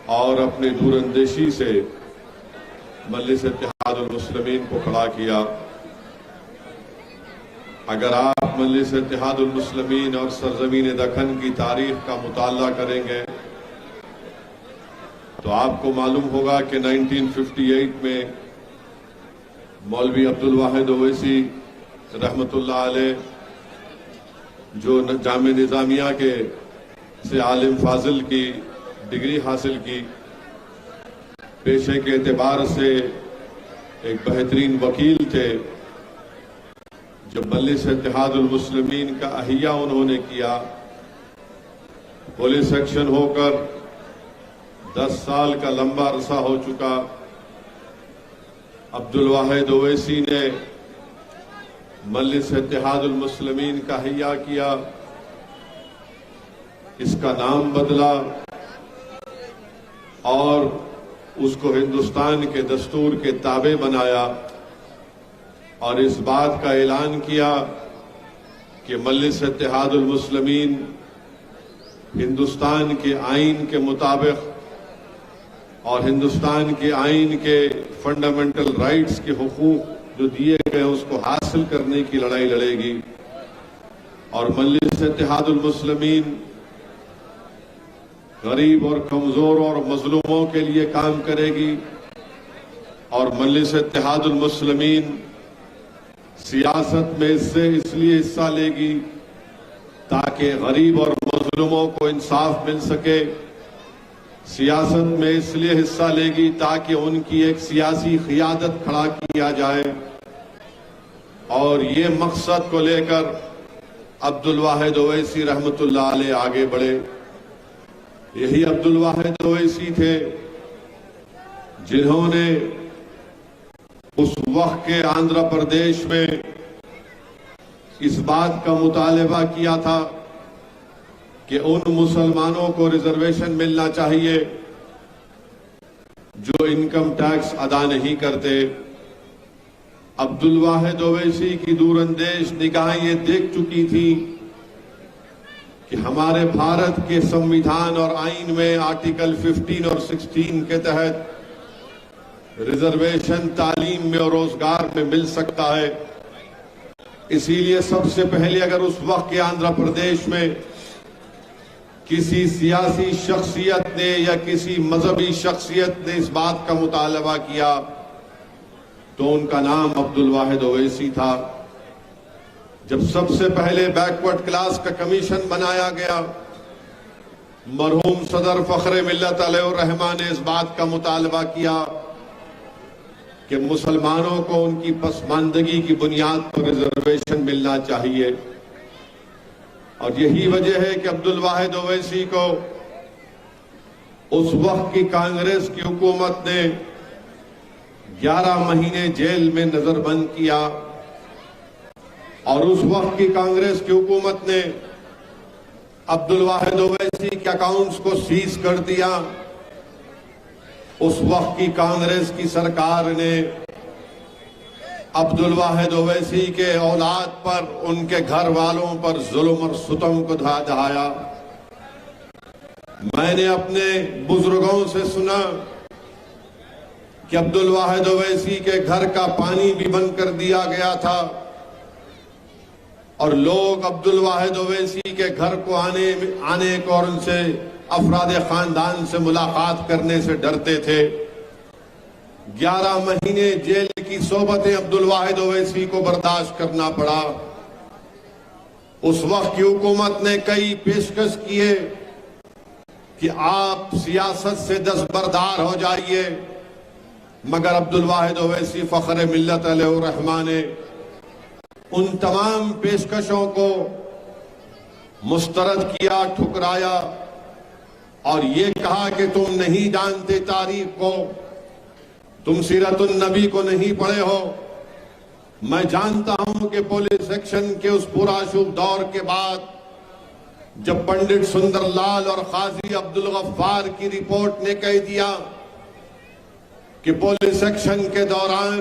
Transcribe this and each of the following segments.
और अपनी दूरंदेशी से मजलिस इत्तेहादुल मुस्लिमीन को खड़ा किया। अगर आप मजलिस इत्तेहादुल मुस्लिमीन और सरजमीन दखन की तारीख का मुताला करेंगे तो आपको मालूम होगा कि 1958 में मौलवी अब्दुल वाहिद ओवैसी रहमतुल्लाह अलैह, जो जामे निज़ामिया के से आलिम फाजिल की डिग्री हासिल की, पेशे के एतबार से एक बेहतरीन वकील थे। जब मजलिस इत्तेहादुल मुस्लिमीन का अहिया उन्होंने किया, पुलिस एक्शन होकर 10 साल का लंबा अरसा हो चुका, अब्दुल वाहिद ओवैसी ने मजलिस इत्तेहादुल मुस्लिमीन का अहिया किया, इसका नाम बदला और उसको हिंदुस्तान के दस्तूर के ताबे बनाया और इस बात का ऐलान किया कि मजलिस इत्तेहादुल मुस्लिमीन हिंदुस्तान के आइन के मुताबिक और हिंदुस्तान के आइन के फंडामेंटल राइट्स के हुकूक जो दिए गए उसको हासिल करने की लड़ाई लड़ेगी। और मजलिस इत्तेहादुल मुस्लिमीन गरीब और कमजोर और मजलूमों के लिए काम करेगी। और मजलिस इत्तेहादुल मुस्लिमीन सियासत में इससे इसलिए हिस्सा लेगी ताकि गरीब और मजलूमों को इंसाफ मिल सके। सियासत में इसलिए हिस्सा लेगी ताकि उनकी एक सियासी क़ियादत खड़ा किया जाए। और ये मकसद को लेकर अब्दुल वाहिद ओवैसी रहमतुल्लाह अलैह आगे बढ़े। यही अब्दुल वाहिद ओवैसी थे जिन्होंने उस वक्त के आंध्र प्रदेश में इस बात का मुतालबा किया था कि उन मुसलमानों को रिजर्वेशन मिलना चाहिए जो इनकम टैक्स अदा नहीं करते। अब्दुल वाहिद ओवैसी की दूरंदेश निगाहें ये देख चुकी थी कि हमारे भारत के संविधान और आइन में आर्टिकल 15 और 16 के तहत रिजर्वेशन तालीम में और रोजगार में मिल सकता है। इसीलिए सबसे पहले अगर उस वक्त के आंध्र प्रदेश में किसी सियासी शख्सियत ने या किसी मजहबी शख्सियत ने इस बात का मुतालबा किया तो उनका नाम अब्दुल वाहिद ओवैसी था। जब सबसे पहले बैकवर्ड क्लास का कमीशन बनाया गया, मरहूम सदर फखरे मिल्लत अलैहिर्रहमान ने इस बात का मुतालबा किया कि मुसलमानों को उनकी पसमानदगी की बुनियाद पर रिजर्वेशन मिलना चाहिए। और यही वजह है कि अब्दुल वाहिद ओवैसी को उस वक्त की कांग्रेस की हुकूमत ने 11 महीने जेल में नजरबंद किया और उस वक्त की कांग्रेस की हुकूमत ने अब्दुल वाहिद ओवैसी के अकाउंट्स को सीज कर दिया। उस वक्त की कांग्रेस की सरकार ने अब्दुल वाहिद ओवैसी के औलाद पर, उनके घर वालों पर जुल्म और सितम को ढाया। मैंने अपने बुजुर्गों से सुना कि अब्दुल वाहिद ओवैसी के घर का पानी भी बंद कर दिया गया था और लोग अब्दुल वाहिद ओवैसी के घर को आने को और उनसे अफराद खानदान से मुलाकात करने से डरते थे। 11 महीने जेल की सोबतें अब्दुल वाहिद ओवैसी को बर्दाश्त करना पड़ा। उस वक्त की हुकूमत ने कई पेशकश किए कि आप सियासत से दस्तबरदार हो जाइए, मगर अब्दुल वाहिद ओवैसी फखरे मिल्लत अलैहिर्रहमान ने उन तमाम पेशकशों को मुस्तरद किया, ठुकराया और ये कहा कि तुम नहीं जानते तारीख को, तुम सीरतुन नबी को नहीं पढ़े हो। मैं जानता हूं कि पुलिस एक्शन के उस पूरा शुभ दौर के बाद जब पंडित सुंदरलाल और काजी अब्दुल गफ्फार की रिपोर्ट ने कह दिया कि पुलिस एक्शन के दौरान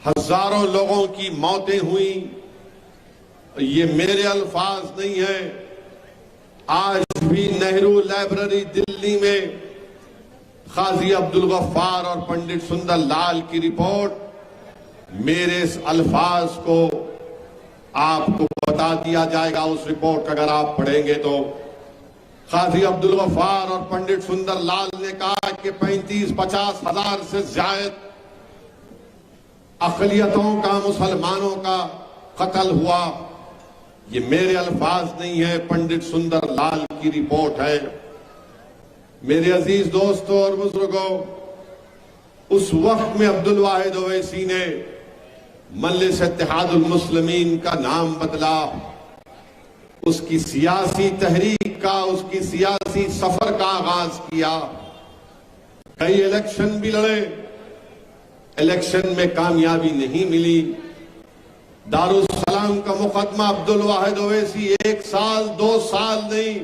हजारों लोगों की मौतें हुई, ये मेरे अल्फाज नहीं है, आज भी नेहरू लाइब्रेरी दिल्ली में काजी अब्दुल गफ्फार और पंडित सुंदर लाल की रिपोर्ट, मेरे इस अल्फाज को आपको बता दिया जाएगा। उस रिपोर्ट अगर आप पढ़ेंगे तो काजी अब्दुल गफ्फार और पंडित सुंदर लाल ने कहा कि 35-50 हजार से ज्यादा अक़लियतों का, मुसलमानों का कत्ल हुआ। ये मेरे अल्फाज नहीं है, पंडित सुंदर लाल की रिपोर्ट है। मेरे अजीज दोस्तों और बुजुर्गों, उस वक्त में अब्दुल वाहिद ओवैसी ने मजलिस इत्तेहादुल मुस्लिमीन का नाम बदला, उसकी सियासी तहरीक का, उसकी सियासी सफर का आगाज किया। कई इलेक्शन भी लड़े, इलेक्शन में कामयाबी नहीं मिली। दारुस सलाम का मुकदमा अब्दुल वाहिद ओवैसी 1 साल 2 साल नहीं,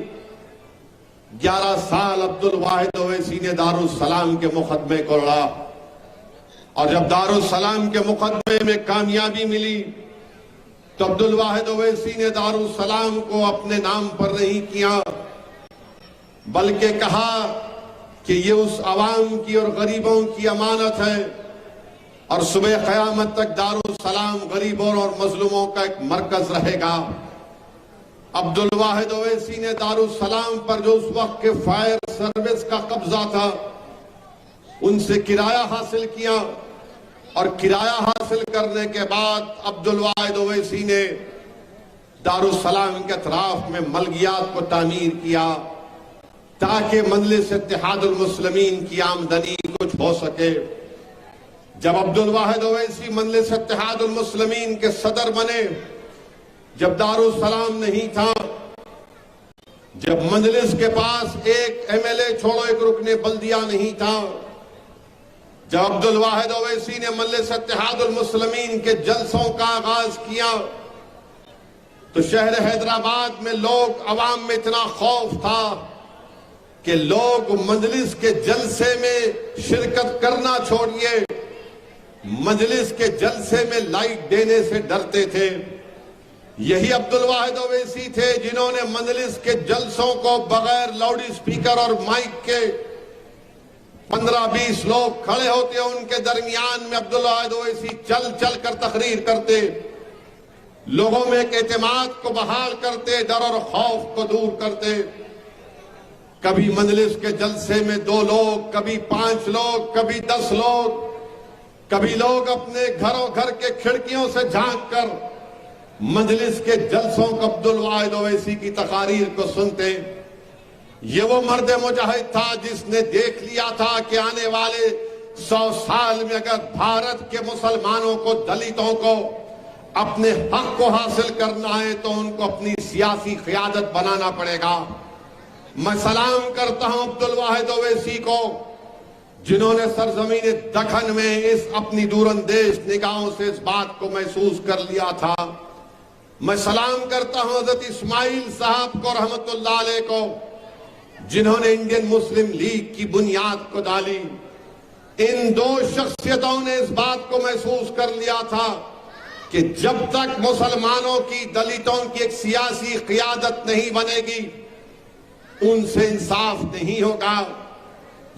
11 साल अब्दुल वाहिद ओवैसी ने दारुस सलाम के मुकदमे को लड़ा। और जब दारुस सलाम के मुकदमे में कामयाबी मिली तो अब्दुल वाहिद ओवैसी ने दारुस सलाम को अपने नाम पर नहीं किया, बल्कि कहा कि ये उस अवाम की और गरीबों की अमानत है और सुबह क़यामत तक दारुस सलाम गरीबों और मजलूमों का एक मरकज रहेगा। अब्दुल वाहिद ओवैसी ने दारुस सलाम पर जो उस वक्त के फायर सर्विस का कब्जा था, उनसे किराया हासिल किया और किराया हासिल करने के बाद अब्दुल वाहिद ओवैसी ने दारुस सलाम के अतराफ में मलगियात को तामीर किया ताकि मजलिस इत्तेहादुल मुस्लिमीन की आमदनी कुछ हो सके। जब अब्दुल वाहिद ओवैसी मजलिस इत्तेहादुल मुस्लिमीन के सदर बने, जब दारुस सलाम नहीं था, जब मजलिस के पास एक एमएलए छोड़ो एक रुकने बल्दिया नहीं था, जब अब्दुल वाहिद ओवैसी ने मजलिस इत्तेहादुल मुस्लिमीन के जलसों का आगाज किया तो शहर हैदराबाद में लोग, अवाम में इतना खौफ था कि लोग मजलिस के जलसे में शिरकत करना छोड़िए, मजलिस के जलसे में लाइट देने से डरते थे। यही अब्दुल वाहिद ओवैसी थे जिन्होंने मजलिस के जलसों को बगैर लाउड स्पीकर और माइक के 15-20 लोग खड़े होते, उनके दरमियान में अब्दुल वाहिद ओवैसी चल चल कर तकरीर करते, लोगों में एक एतमाद को बहाल करते, डर और खौफ को दूर करते। कभी मजलिस के जलसे में 2 लोग, कभी 5 लोग, कभी 10 लोग, कभी लोग अपने घर के खिड़कियों से झांक कर मजलिस के जलसों को अब्दुल वाहिद ओवैसी की तकारीर को सुनते। ये वो मर्द मुजाहिद था जिसने देख लिया था कि आने वाले 100 साल में अगर भारत के मुसलमानों को, दलितों को अपने हक को हासिल करना है तो उनको अपनी सियासी क़यादत बनाना पड़ेगा। मैं सलाम करता हूं अब्दुल वाहिद ओवैसी को जिन्होंने सरजमीन दखन में इस अपनी दूरंदेश निगाहों से इस बात को महसूस कर लिया था। मैं सलाम करता हूं हजरत इस्माइल साहब को रहमतुल्लाह अलैह को जिन्होंने इंडियन मुस्लिम लीग की बुनियाद को डाली। इन 2 शख्सियतों ने इस बात को महसूस कर लिया था कि जब तक मुसलमानों की, दलितों की एक सियासी क़यादत नहीं बनेगी, उनसे इंसाफ नहीं होगा।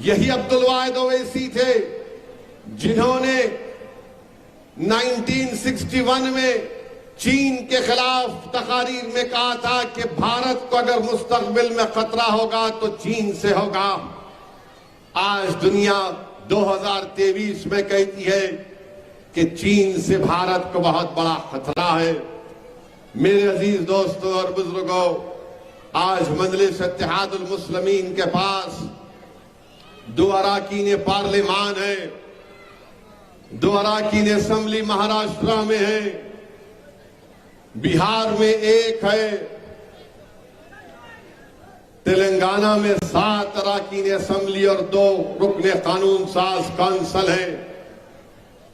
यही अब्दुल वाहिद ओवैसी थे जिन्होंने 1961 में चीन के खिलाफ तकारीर में कहा था कि भारत को अगर मुस्तकबिल में खतरा होगा तो चीन से होगा। आज दुनिया 2023 में कहती है कि चीन से भारत को बहुत बड़ा खतरा है। मेरे अजीज दोस्तों और बुजुर्गों, आज मजलिस इत्तेहादुल मुस्लिमीन के पास 2 अराकीन पार्लिमान है, 2 अराकीन असेंबली महाराष्ट्र में है, बिहार में 1 है, तेलंगाना में 7 अराकीन असेंबली और 2 रुकने कानून साज काउंसिल है।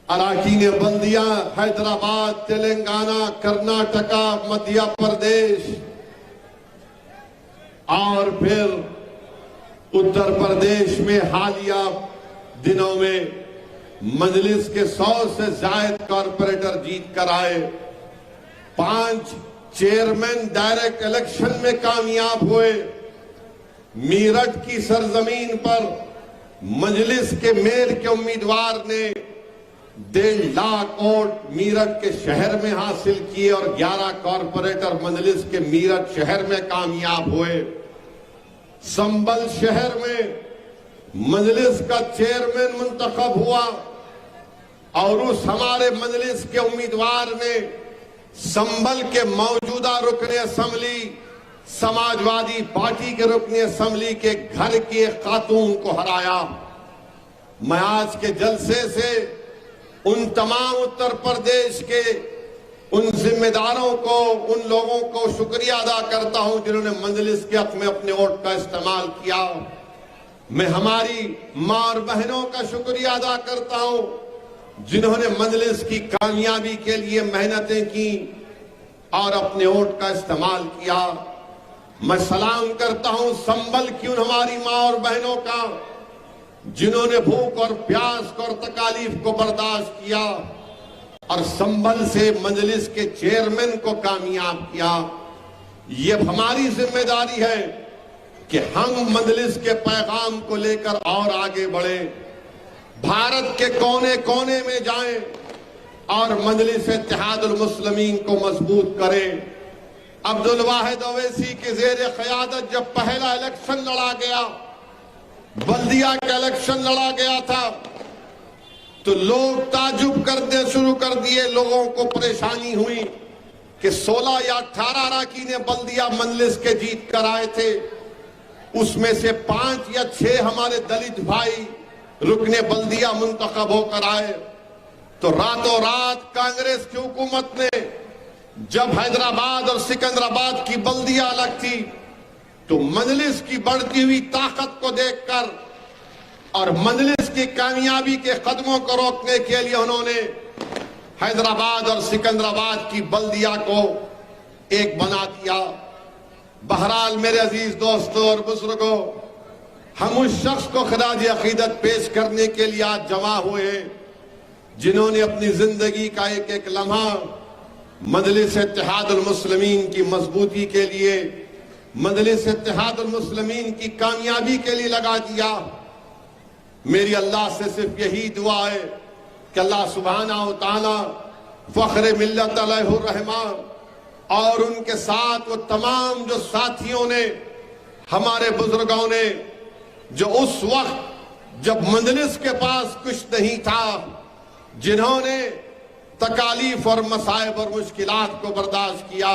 अराकीन बल्दिया हैदराबाद, तेलंगाना, कर्नाटका, मध्य प्रदेश और फिर उत्तर प्रदेश में हालिया दिनों में मजलिस के 100 से ज्यादा कॉर्पोरेटर जीत कर आए। 5 चेयरमैन डायरेक्ट इलेक्शन में कामयाब हुए। मीरठ की सरजमीन पर मजलिस के मेयर के उम्मीदवार ने 1.5 लाख वोट मीरठ के शहर में हासिल किए और 11 कॉरपोरेटर मजलिस के मीरठ शहर में कामयाब हुए। संभल शहर में मजलिस का चेयरमैन मुंतखब हुआ और उस हमारे मजलिस के उम्मीदवार ने संभल के मौजूदा रुकने असेंबली समाजवादी पार्टी के रुकने असेंबली के घर की एक खातून को हराया। मैं आज के जलसे से उन तमाम उत्तर प्रदेश के उन जिम्मेदारों को, उन लोगों को शुक्रिया अदा करता हूं जिन्होंने मजलिस के हक में अपने वोट का इस्तेमाल किया। मैं हमारी मां और बहनों का शुक्रिया अदा करता हूं जिन्होंने मजलिस की कामयाबी के लिए मेहनतें की और अपने वोट का इस्तेमाल किया। मैं सलाम करता हूं संभल की उन हमारी मां और बहनों का जिन्होंने भूख और प्यास और तकालीफ को बर्दाश्त किया और संभल से मजलिस के चेयरमैन को कामयाब किया। ये हमारी जिम्मेदारी है कि हम मजलिस के पैगाम को लेकर और आगे बढ़े, भारत के कोने कोने में जाएं और मजलिस इत्तेहादुल मुस्लिमीन को मजबूत करें। अब्दुल वाहिद ओवैसी के जेर क़यादत जब पहला इलेक्शन लड़ा गया, बल्दिया का इलेक्शन लड़ा गया था, तो लोग ताजुब करने शुरू कर दिए। लोगों को परेशानी हुई कि 16 या 18 अराकीन बल्दिया मजलिस के जीत कर आए थे, उसमें से 5 या 6 हमारे दलित भाई रुकने बल्दिया मुंतखब होकर आए। तो रातों रात कांग्रेस की हुकूमत ने जब हैदराबाद और सिकंदराबाद की बल्दिया अलग थी, तो मजलिस की बढ़ती हुई ताकत को देखकर और मजलिस की कामयाबी के कदमों को रोकने के लिए उन्होंने हैदराबाद और सिकंदराबाद की बल्दिया को एक बना दिया। बहरहाल मेरे अजीज दोस्तों और बुजुर्गों, हम उस शख्स को खराज अकीदत पेश करने के लिए आज जमा हुए हैं जिन्होंने अपनी जिंदगी का एक एक लम्हा मजलिस इत्तेहादुल मुस्लिमीन की मजबूती के लिए, मजलिस इत्तेहादुल मुस्लिमीन की कामयाबी के लिए लगा दिया। मेरी अल्लाह से सिर्फ यही दुआ है कि अल्लाह सुब्हानहू व तआला फख्र मिल्लत अलैहिर रहमान और उनके साथ वो तमाम जो साथियों ने, हमारे बुजुर्गों ने, जो उस वक्त जब मजलिस के पास कुछ नहीं था, जिन्होंने तकालीफ और मसाइब और मुश्किलात को बर्दाश्त किया,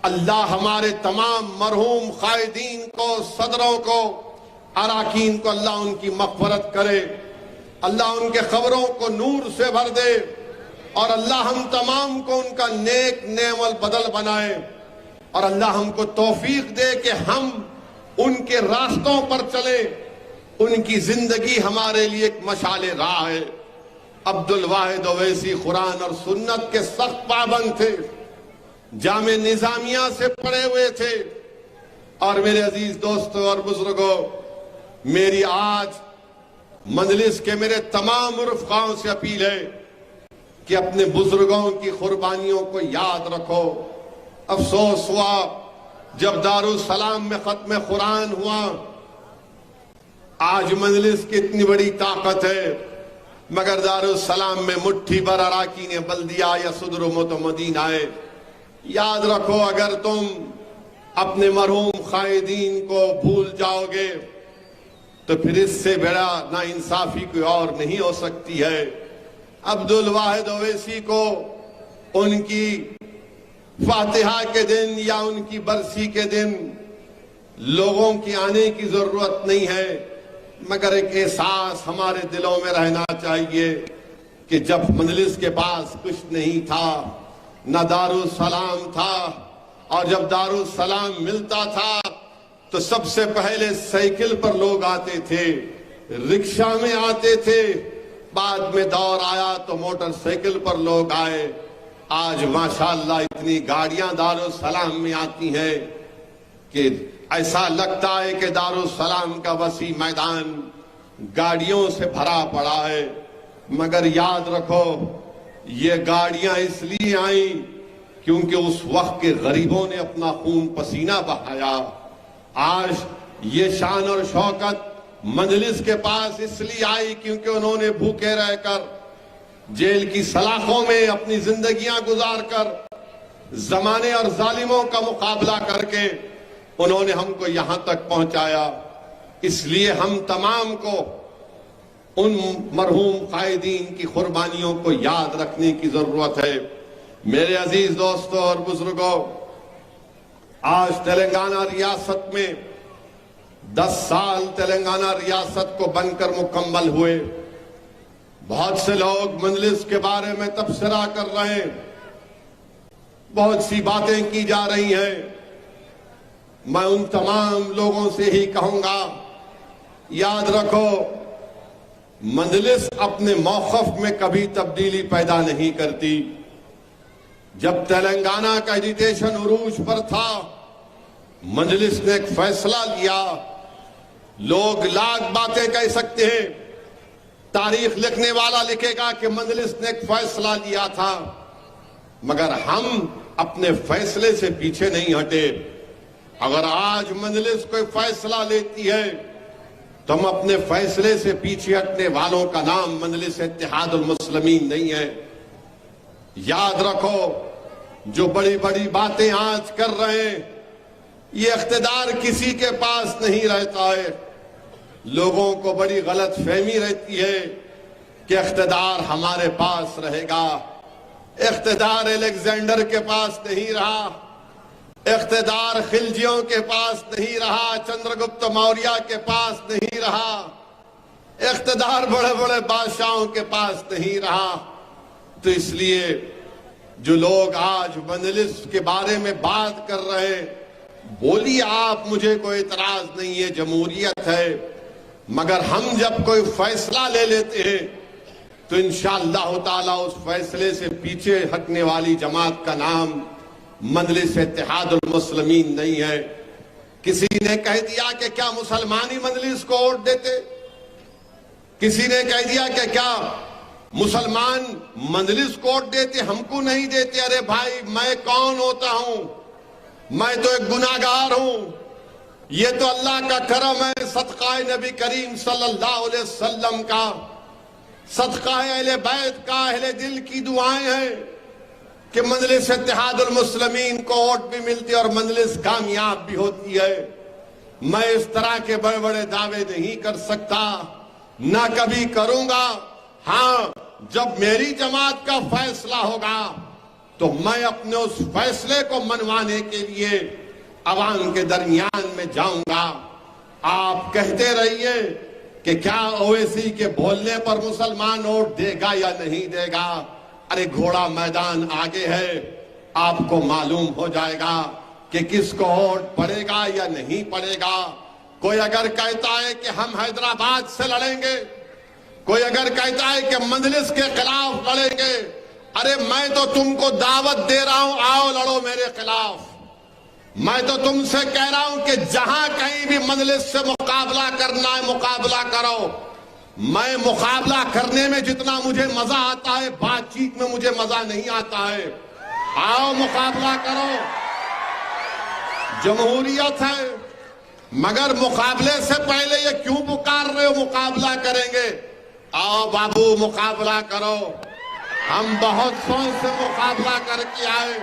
अल्लाह हमारे तमाम मरहूम कायदीन को, सदरों को, अराकीन को अल्लाह उनकी मग़फ़िरत करे, अल्लाह उनके खबरों को नूर से भर दे और अल्लाह हम तमाम को उनका नेक नेमल बदल बनाए और अल्लाह हमको तौफीक दे कि हम उनके रास्तों पर चले। उनकी जिंदगी हमारे लिए एक मशाले राह है। अब्दुल वाहिद ओवैसी कुरान और सुन्नत के सख्त पाबंद थे, जामे निजामिया से पढ़े हुए थे। और मेरे अजीज दोस्तों और बुजुर्गों, मेरी आज मजलिस के मेरे तमाम रुफ़क़ाओं से अपील है कि अपने बुजुर्गों की कुर्बानियों को याद रखो। अफसोस हुआ जब दारुस सलाम में खत्म कुरान हुआ। आज मजलिस की इतनी बड़ी ताकत है, मगर दारुस सलाम में मुट्ठी भर अराकीन बल्दिया या सुदर मदीना है। याद रखो, अगर तुम अपने मरहूम कायदीन को भूल जाओगे तो फिर इससे बड़ा ना इंसाफी कोई और नहीं हो सकती है। अब्दुल वाहिद ओवैसी को उनकी फातिहा के दिन या उनकी बरसी के दिन लोगों की आने की जरूरत नहीं है, मगर एक एहसास हमारे दिलों में रहना चाहिए कि जब मजलिस के पास कुछ नहीं था, न दारुस सलाम था, और जब दारुस सलाम मिलता था तो सबसे पहले साइकिल पर लोग आते थे, रिक्शा में आते थे, बाद में दौर आया तो मोटरसाइकिल पर लोग आए। आज माशाअल्लाह इतनी गाड़ियां दारुस सलाम में आती हैं कि ऐसा लगता है कि दारुस सलाम का वसी मैदान गाड़ियों से भरा पड़ा है। मगर याद रखो, ये गाड़ियां इसलिए आई क्योंकि उस वक्त के गरीबों ने अपना खून पसीना बहाया। आज ये शान और शौकत मजलिस के पास इसलिए आई क्योंकि उन्होंने भूखे रहकर जेल की सलाखों में अपनी जिंदगियां गुजारकर जमाने और जालिमों का मुकाबला करके उन्होंने हमको यहां तक पहुंचाया। इसलिए हम तमाम को उन मरहूम कायदीन की कुर्बानियों को याद रखने की जरूरत है। मेरे अजीज दोस्तों और बुजुर्गों, आज तेलंगाना रियासत में 10 साल तेलंगाना रियासत को बनकर मुकम्मल हुए। बहुत से लोग मजलिस के बारे में तबसरा कर रहे हैं, बहुत सी बातें की जा रही हैं। मैं उन तमाम लोगों से ही कहूंगा, याद रखो, मजलिस अपने मौक़िफ़ में कभी तब्दीली पैदा नहीं करती। जब तेलंगाना का एजिटेशन उरूज पर था, मजलिस ने एक फैसला लिया। लोग लाख बातें कह सकते हैं, तारीख लिखने वाला लिखेगा कि मजलिस ने एक फैसला लिया था, मगर हम अपने फैसले से पीछे नहीं हटे। अगर आज मजलिस कोई फैसला लेती है तो हम अपने फैसले से पीछे हटने वालों का नाम मजलिस इत्तेहादुल मुस्लिमीन नहीं है। याद रखो, जो बड़ी बड़ी बातें आज कर रहे हैं, ये इख्तिदार किसी के पास नहीं रहता है। लोगों को बड़ी गलत फहमी रहती है कि इख्तिदार हमारे पास रहेगा। इख्तिदार अलेक्जेंडर के पास नहीं रहा, इख्तिदार खिलजियों के पास नहीं रहा, चंद्रगुप्त मौर्य के पास नहीं रहा, इख्तिदार बड़े बड़े बादशाहों के पास नहीं रहा। तो इसलिए जो लोग आज मजलिस के बारे में बात कर रहे हैं, बोलिए आप, मुझे कोई इतराज नहीं है, जमहूरियत है। मगर हम जब कोई फैसला ले लेते हैं तो इंशाअल्लाह ताला उस फैसले से पीछे हटने वाली जमात का नाम मजलिस इत्तेहादुल मुस्लिमीन नहीं है। किसी ने कह दिया कि क्या मुसलमान ही मजलिस को वोट देते, किसी ने कह दिया कि क्या मुसलमान मजलिस को वोट देते, हमको नहीं देते। अरे भाई, मैं कौन होता हूं? मैं तो एक गुनाहगार हूं। ये तो अल्लाह का करम है, सदका नबी करीम सल्लल्लाहु अलैहि वसल्लम का, सदका अहले बैत का, अहले दिल की दुआएं हैं कि मजलिस इत्तेहादुल मुस्लिमीन को वोट भी मिलती है और मजलिस कामयाब भी होती है। मैं इस तरह के बड़े बड़े दावे नहीं कर सकता, ना कभी करूंगा। हाँ, जब मेरी जमात का फैसला होगा तो मैं अपने उस फैसले को मनवाने के लिए अवाम के दरमियान में जाऊंगा। आप कहते रहिए कि क्या ओवैसी के बोलने पर मुसलमान वोट देगा या नहीं देगा। अरे घोड़ा मैदान आगे है, आपको मालूम हो जाएगा कि किसको वोट पड़ेगा या नहीं पड़ेगा। कोई अगर कहता है कि हम हैदराबाद से लड़ेंगे, कोई अगर कहता है कि मजलिस के खिलाफ लड़ेंगे, अरे मैं तो तुमको दावत दे रहा हूं, आओ लड़ो मेरे खिलाफ। मैं तो तुमसे कह रहा हूं कि जहां कहीं भी मजलिस से मुकाबला करना है, मुकाबला करो। मैं मुकाबला करने में जितना मुझे मजा आता है, बातचीत में मुझे मजा नहीं आता है। आओ मुकाबला करो, जमहूरियत है। मगर मुकाबले से पहले ये क्यों पुकार रहे हो मुकाबला करेंगे? आओ बाबू मुकाबला करो। हम बहुत सोच से मुकाबला करके आए।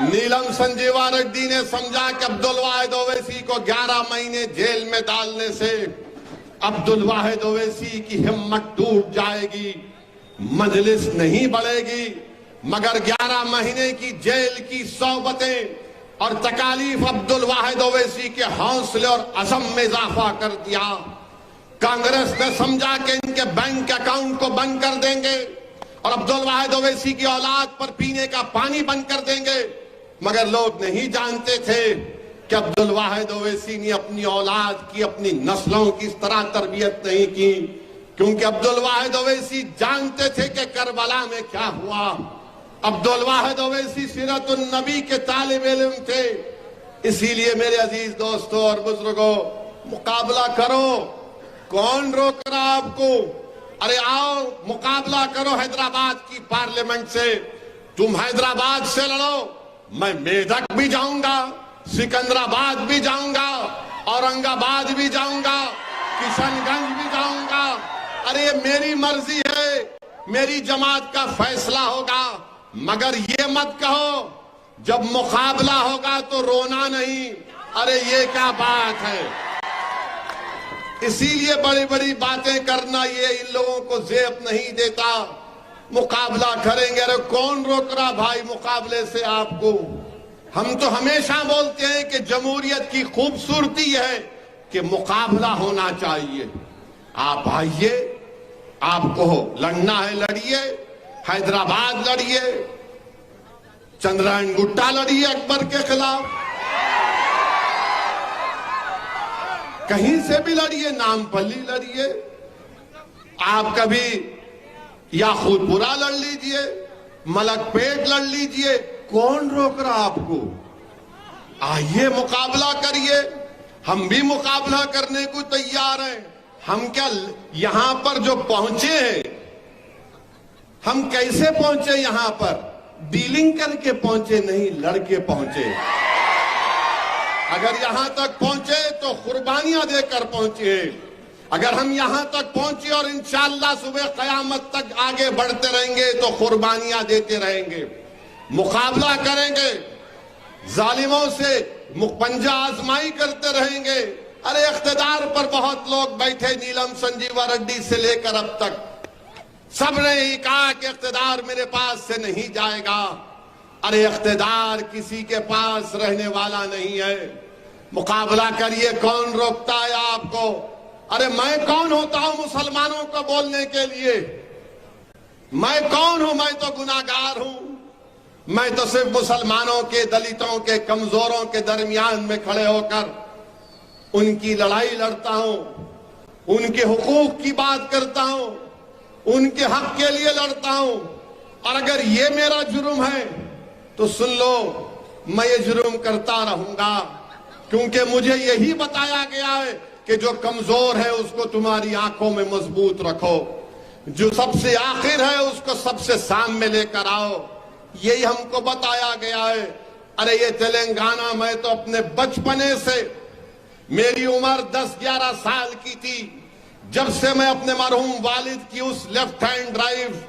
नीलम संजीवा रेड्डी ने समझा कि अब्दुल वाहिद ओवैसी को 11 महीने जेल में डालने से अब्दुल वाहिद ओवैसी की हिम्मत टूट जाएगी, मजलिस नहीं बढ़ेगी। मगर 11 महीने की जेल की सौबतें और तकालीफ अब्दुल वाहिद ओवैसी के हौसले और अज़म में इजाफा कर दिया। कांग्रेस ने समझा कि इनके बैंक अकाउंट को बंद कर देंगे और अब्दुल वाहिद ओवैसी की औलाद पर पीने का पानी बंद कर देंगे। मगर लोग नहीं जानते थे कि अब्दुल वाहिद ओवैसी ने अपनी औलाद की, अपनी नस्लों की इस तरह तरबियत नहीं की, क्योंकि अब्दुल वाहिद ओवैसी जानते थे कि करबला में क्या हुआ। अब्दुल वाहिद ओवैसी सीरतुन नबी के तालिब इल्म थे। इसीलिए मेरे अजीज दोस्तों और बुजुर्गों, मुकाबला करो। कौन रोक रहा आपको? अरे आओ मुकाबला करो हैदराबाद की पार्लियामेंट से। तुम हैदराबाद से लड़ो, मैं मेदक भी जाऊंगा, सिकंदराबाद भी जाऊंगा, औरंगाबाद भी जाऊंगा, किशनगंज भी जाऊंगा। अरे ये मेरी मर्जी है, मेरी जमात का फैसला होगा। मगर ये मत कहो जब मुकाबला होगा तो रोना नहीं। अरे ये क्या बात है। इसीलिए बड़ी बड़ी बातें करना ये इन लोगों को ज़ेब नहीं देता। मुकाबला करेंगे, अरे कौन रोक रहा भाई मुकाबले से आपको। हम तो हमेशा बोलते हैं कि जमहूरियत की खूबसूरती है कि मुकाबला होना चाहिए। आप आइए, आपको लड़ना है लड़िए, हैदराबाद लड़िए, चंद्रायन गुट्टा लड़िए अकबर के खिलाफ, कहीं से भी लड़िए, नामपल्ली लड़िए, आप कभी याकूतपुरा लड़ लीजिए, मलकपेट लड़ लीजिए, कौन रोक रहा आपको। आइए मुकाबला करिए, हम भी मुकाबला करने को तैयार हैं। हम क्या यहां पर जो पहुंचे हैं, हम कैसे पहुंचे यहां पर? डीलिंग करके पहुंचे नहीं, लड़के पहुंचे। अगर यहां तक पहुंचे तो कुर्बानियां देकर पहुंचे। अगर हम यहां तक पहुंचे और इंशाअल्लाह सुबह कयामत तक आगे बढ़ते रहेंगे तो कुर्बानियां देते रहेंगे, मुकाबला करेंगे, जालिमों से मुकपंजा आजमाई करते रहेंगे। अरे इख्तिदार पर बहुत लोग बैठे, नीलम संजीवा रेड्डी से लेकर अब तक सबने ही कहा कि इख्तिदार मेरे पास से नहीं जाएगा। अरे इख्तिदार किसी के पास रहने वाला नहीं है। मुकाबला करिए, कौन रोकता है आपको? अरे मैं कौन होता हूं मुसलमानों को बोलने के लिए? मैं कौन हूं? मैं तो गुनाहगार हूं। मैं तो सिर्फ मुसलमानों के, दलितों के, कमजोरों के दरमियान में खड़े होकर उनकी लड़ाई लड़ता हूं, उनके हुकूक की बात करता हूं, उनके हक के लिए लड़ता हूं। और अगर ये मेरा जुर्म है तो सुन लो, मैं ये जुर्म करता रहूंगा, क्योंकि मुझे यही बताया गया है कि जो कमजोर है उसको तुम्हारी आंखों में मजबूत रखो, जो सबसे आखिर है उसको सबसे सामने लेकर आओ। यही हमको बताया गया है। अरे ये तेलंगाना, मैं तो अपने बचपने से, मेरी उम्र 10-11 साल की थी जब से मैं अपने मरहूम वालिद की उस लेफ्ट हैंड ड्राइव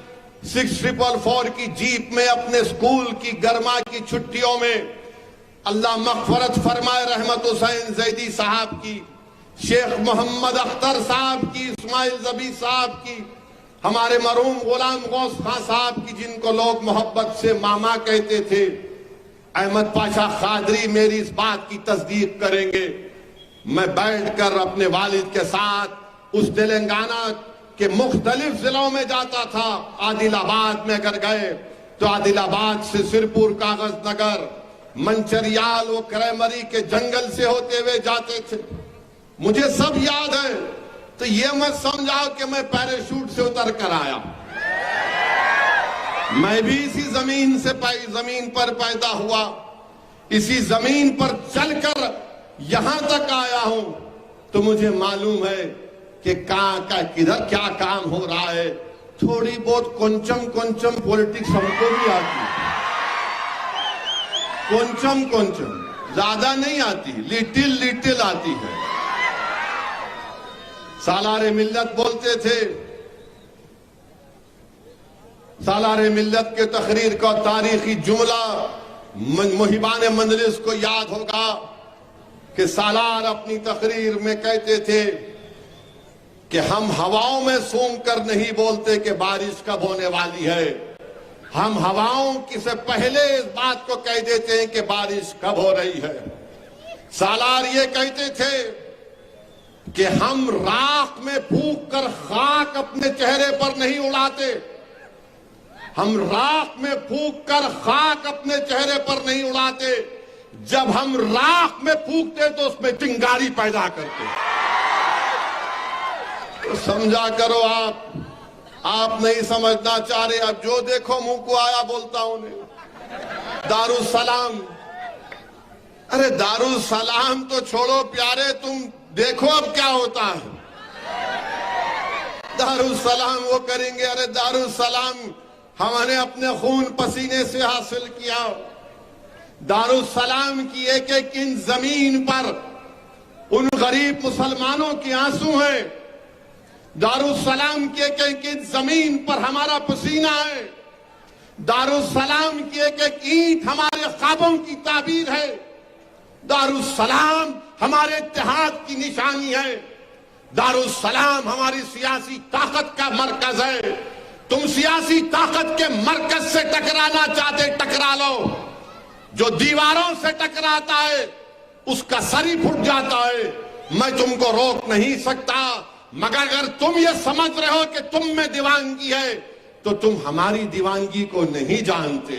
6444 की जीप में अपने स्कूल की गर्मा की छुट्टियों में, अल्लाह मग़फ़रत फरमाए, रहमत हुसैन ज़ैदी साहब की, शेख मोहम्मद अख्तर साहब की, इस्माइल ज़बी साहब की, हमारे मरहूम गुलाम गौस खां साहब की, जिनको लोग मोहब्बत से मामा कहते थे, अहमद पाशा खादरी मेरी इस बात की तस्दीक करेंगे। मैं बैठकर अपने वालिद के साथ उस तेलंगाना के मुख्तलिफ जिलों में जाता था। आदिलाबाद में अगर गए तो आदिलाबाद से सिरपुर, कागज नगर, मंचरियाल, वो क्रेमरी के जंगल से होते हुए जाते थे। मुझे सब याद है। तो ये मत समझाओ कि मैं पैराशूट से उतर कर आया। मैं भी इसी जमीन से जमीन पर पैदा हुआ, इसी जमीन पर चलकर यहां तक आया हूं। तो मुझे मालूम है कि कहां का किधर क्या काम हो रहा है। थोड़ी बहुत कोंचम पॉलिटिक्स हमको भी आती है, कोंचम ज्यादा नहीं आती, लिटिल आती है। सालारे मिल्लत बोलते थे। सालारे मिल्लत के तकरीर का तारीखी जुमला मुहिबान मंजलिस को याद होगा कि सालार अपनी तकरीर में कहते थे कि हम हवाओं में सूंघ कर नहीं बोलते कि बारिश कब होने वाली है, हम हवाओं की से पहले इस बात को कह देते हैं कि बारिश कब हो रही है। सालार ये कहते थे कि हम राख में फूंक कर खाक अपने चेहरे पर नहीं उड़ाते, हम राख में फूंक कर खाक अपने चेहरे पर नहीं उड़ाते, जब हम राख में फूंकते तो उसमें चिंगारी पैदा करते। तो समझा करो आप नहीं समझना चाह रहे। अब जो देखो मुंह को आया बोलता हूं। दारुसलाम, अरे दारुसलाम तो छोड़ो प्यारे, तुम देखो अब क्या होता है। दारुसलाम वो करेंगे। अरे दारुसलाम हमने अपने खून पसीने से हासिल किया। दारुसलाम की एक एक इंच जमीन पर उन गरीब मुसलमानों के आंसू हैं। दारुस्सलाम की एक एक जमीन पर हमारा पसीना है। दारुस्सलाम की एक एक ईंट हमारे ख्वाबों की ताबीर है। दारुस्सलाम हमारे इत्तेहाद की निशानी है। दारुस्सलाम हमारी सियासी ताकत का मरकज है। तुम सियासी ताकत के मरकज से टकराना चाहते टकरा लो। जो दीवारों से टकराता है उसका सर ही फूट जाता है। मैं तुमको रोक नहीं सकता, मगर अगर तुम ये समझ रहे हो कि तुम में दीवानगी है तो तुम हमारी दीवानगी को नहीं जानते।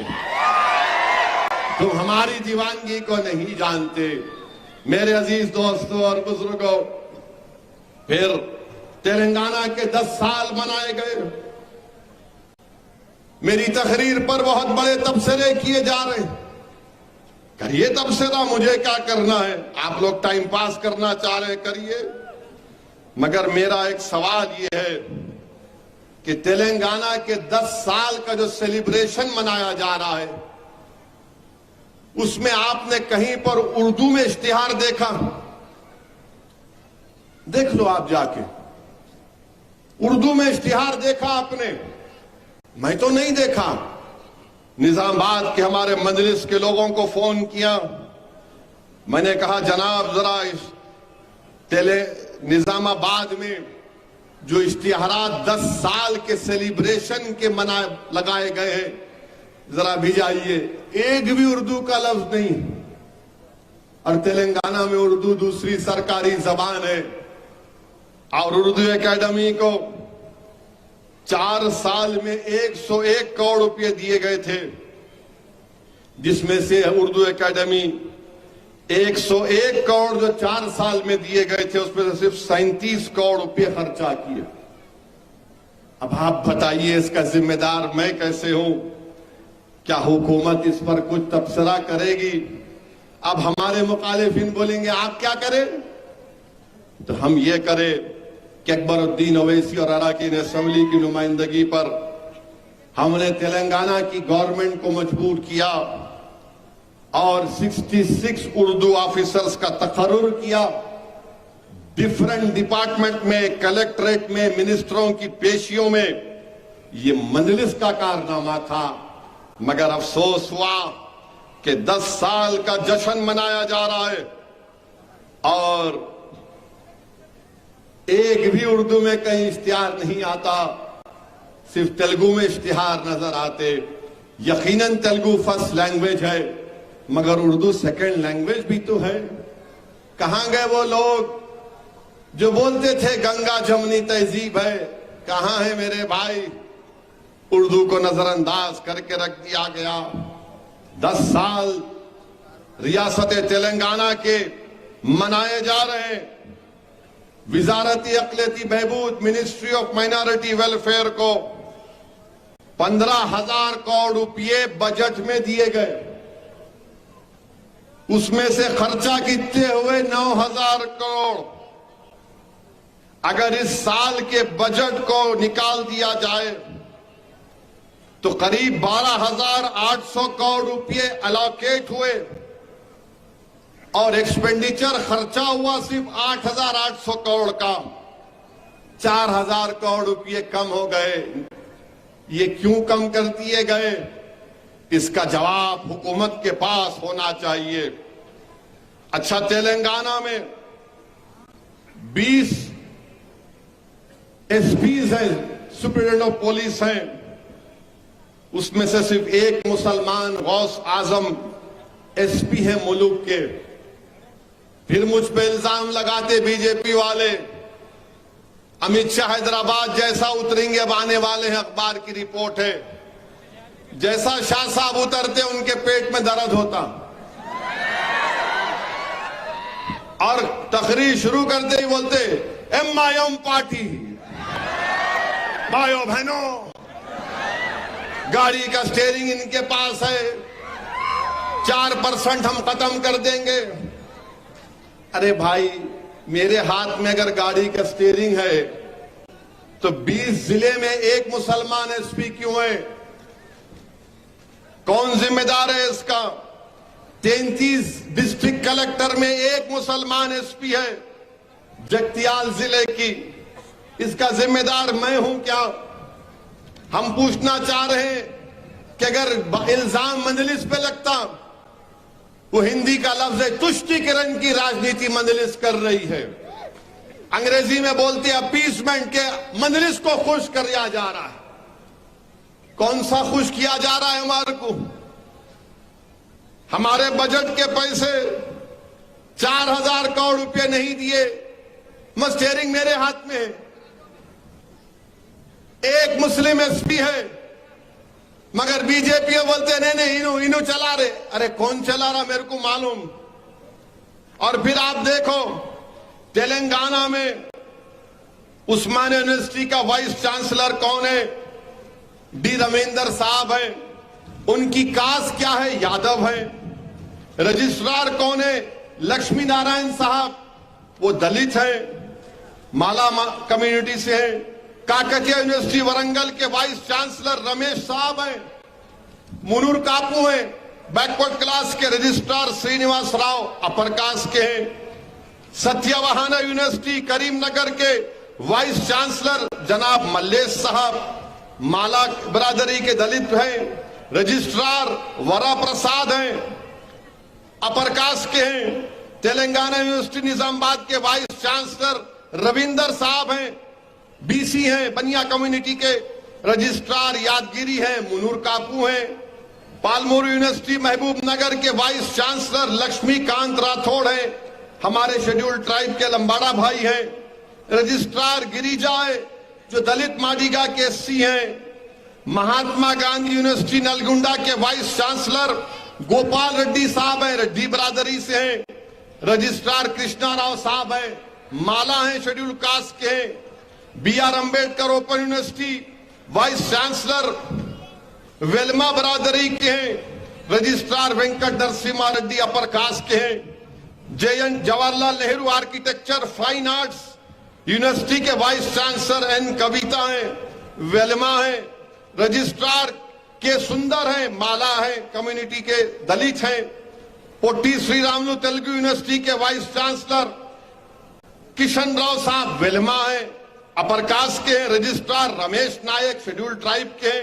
तुम हमारी दीवानगी को नहीं जानते। मेरे अजीज दोस्तों और बुजुर्गों, फिर तेलंगाना के 10 साल मनाए गए। मेरी तकरीर पर बहुत बड़े तबसरे किए जा रहे हैं। करिए तबसरा, मुझे क्या करना है। आप लोग टाइम पास करना चाह रहे हैं, करिए। मगर मेरा एक सवाल यह है कि तेलंगाना के 10 साल का जो सेलिब्रेशन मनाया जा रहा है उसमें आपने कहीं पर उर्दू में इश्तिहार देखा? देख लो आप जाके, उर्दू में इश्तिहार देखा आपने? मैं तो नहीं देखा। निजामाबाद के हमारे मजलिस के लोगों को फोन किया, मैंने कहा जनाब जरा इस निजामाबाद में जो इश्तिहारात 10 साल के सेलिब्रेशन के लगाए गए हैं जरा भिजाइए। एक भी उर्दू का लफ्ज नहीं। और तेलंगाना में उर्दू दूसरी सरकारी जबान है। और उर्दू एकेडमी को 4 साल में 101 करोड़ रुपए दिए गए थे, जिसमें से उर्दू एकेडमी 101 करोड़ जो 4 साल में दिए गए थे उसमें से सिर्फ 37 करोड़ रुपए खर्चा किए। अब आप बताइए इसका जिम्मेदार मैं कैसे हूं? क्या हुकूमत इस पर कुछ तबसरा करेगी? अब हमारे मुखालिफिन बोलेंगे आप क्या करें, तो हम ये करें कि अकबरुद्दीन ओवैसी और अराकीन असेंबली की नुमाइंदगी पर हमने तेलंगाना की गवर्नमेंट को मजबूर किया और 66 उर्दू ऑफिसर्स का तकर्रुर किया। डिफरेंट डिपार्टमेंट में, कलेक्ट्रेट में, मिनिस्टरों की पेशियों में। ये मजलिस का कारनामा था। मगर अफसोस हुआ कि 10 साल का जश्न मनाया जा रहा है और एक भी उर्दू में कहीं इश्तिहार नहीं आता, सिर्फ तेलुगु में इश्तिहार नजर आते। यकीनन तेलुगु फर्स्ट लैंग्वेज है, मगर उर्दू सेकंड लैंग्वेज भी तो है। कहां गए वो लोग जो बोलते थे गंगा जमुनी तहजीब है? कहां है मेरे भाई? उर्दू को नजरअंदाज करके रख दिया गया। 10 साल रियासत तेलंगाना के मनाए जा रहे हैं। विजारती अक़लियती बहबूद, मिनिस्ट्री ऑफ माइनॉरिटी वेलफेयर को 15,000 करोड़ रुपये बजट में दिए गए। उसमें से खर्चा कितने हुए? 9,000 करोड़। अगर इस साल के बजट को निकाल दिया जाए तो करीब 12,800 करोड़ रुपये अलोकेट हुए और एक्सपेंडिचर खर्चा हुआ सिर्फ 8,800 करोड़ का। 4,000 करोड़ रुपये कम हो गए। ये क्यों कम कर दिए गए? इसका जवाब हुकूमत के पास होना चाहिए। अच्छा, तेलंगाना में 20 एसपीज हैं, सुप्रीडेंट ऑफ पुलिस हैं। उसमें से सिर्फ एक मुसलमान गौस आजम एसपी है मुल्क के। फिर मुझ पे इल्जाम लगाते बीजेपी वाले, अमित शाह हैदराबाद जैसा उतरेंगे, अब आने वाले हैं, अखबार की रिपोर्ट है। जैसा शाह साहब उतरते उनके पेट में दर्द होता और तकरीर शुरू करते ही बोलते MIM पार्टी। भाइयों बहनों, गाड़ी का स्टीयरिंग इनके पास है, 4% हम खत्म कर देंगे। अरे भाई, मेरे हाथ में अगर गाड़ी का स्टीयरिंग है तो 20 जिले में एक मुसलमान एसपी क्यों है? कौन जिम्मेदार है इसका? 33 डिस्ट्रिक्ट कलेक्टर में एक मुसलमान एसपी है जगतियाल जिले की। इसका जिम्मेदार मैं हूं क्या? हम पूछना चाह रहे हैं कि अगर इल्जाम मजलिस पे लगता, वो हिंदी का लफ्ज है तुष्टीकरण की राजनीति मजलिस कर रही है। अंग्रेजी में बोलते हैं अपीसमेंट के, मजलिस को खुश किया जा रहा है। कौन सा खुश किया जा रहा है हमारे को? हमारे बजट के पैसे 4000 करोड़ रुपए नहीं दिए, स्टीयरिंग मेरे हाथ में है। एक मुस्लिम एसपी है, मगर बीजेपी बोलते नहीं नहीं इनो चला रहे। अरे कौन चला रहा मेरे को मालूम। और फिर आप देखो तेलंगाना में उस्मानिया यूनिवर्सिटी का वाइस चांसलर कौन है? डी रमेंद्र साहब है। उनकी कास्ट क्या है? यादव है। रजिस्ट्रार कौन है? लक्ष्मी नारायण साहब, वो दलित है, माला कम्युनिटी से है। काकतिया यूनिवर्सिटी वरंगल के वाइस चांसलर रमेश साहब हैं। मुनूर कापू हैं, बैकवर्ड क्लास के। Registrar Srinivas Rao upper caste के हैं। सत्यवाहाना यूनिवर्सिटी करीमनगर के वाइस चांसलर जनाब मल्लेश साहब माला बरादरी के दलित हैं। रजिस्ट्रार वरा प्रसाद हैं, अपर कास्ट के हैं। तेलंगाना यूनिवर्सिटी निजामाबाद के वाइस चांसलर रविंदर साहब हैं, बीसी हैं, बनिया कम्युनिटी के। रजिस्ट्रार यादगिरी हैं, मुनूर कापू हैं। पालमोर यूनिवर्सिटी महबूब नगर के वाइस चांसलर लक्ष्मीकांत राठौड़ हैं, हमारे शेड्यूल्ड ट्राइब के लंबाड़ा भाई हैं। रजिस्ट्रार गिरिजा है, जो दलित मादिगा के एससी हैं। महात्मा गांधी यूनिवर्सिटी नलगुंडा के वाइस चांसलर गोपाल रेड्डी साहब हैं, रेड्डी बरादरी से हैं। रजिस्ट्रार कृष्णा राव साहब हैं, माला हैं, शेड्यूल कास्ट के हैं। B R. Ambedkar open university vice chancellor Velama बरादरी के हैं। Registrar Venkat Narasimha Reddy upper caste के हैं। JN Jawaharlal Nehru architecture fine arts university के वाइस चांसलर एन कविता हैं, वेलमा हैं। रजिस्ट्रार के सुंदर हैं, माला है, कम्युनिटी के दलित हैं। पोट्टी श्रीरामुलु तेलुगु यूनिवर्सिटी के वाइस चांसलर किशन राव साहब वेलमा है, अपर कास्ट के। रजिस्ट्रार रमेश नायक शेड्यूल ट्राइब के।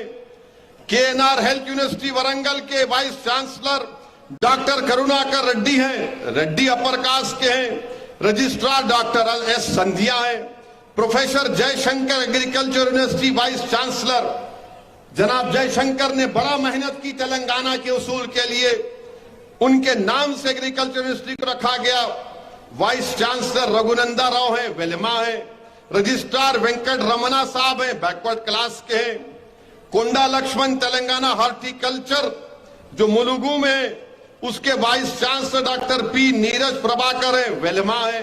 KNR हेल्थ यूनिवर्सिटी वरंगल के vice chancellor doctor Karunakar Reddy हैं, रेड्डी अपर कास्ट के हैं। रजिस्ट्रार डॉक्टर LS संधिया हैं। Professor Jaishankar agriculture university vice chancellor जनाब जयशंकर ने बड़ा मेहनत की तेलंगाना के उसूल के लिए, उनके नाम से एग्रीकल्चर यूनिवर्सिटी को रखा गया। वाइस चांसलर रघुनंदा राव है, वेलमा है। रजिस्ट्रार वेंकट रमना साहब हैं, बैकवर्ड क्लास के हैं। कोंडा लक्ष्मण तेलंगाना हॉर्टिकल्चर जो मुलुगु में, उसके vice chancellor doctor P. Neeraj Prabhakar है, वेलमा है।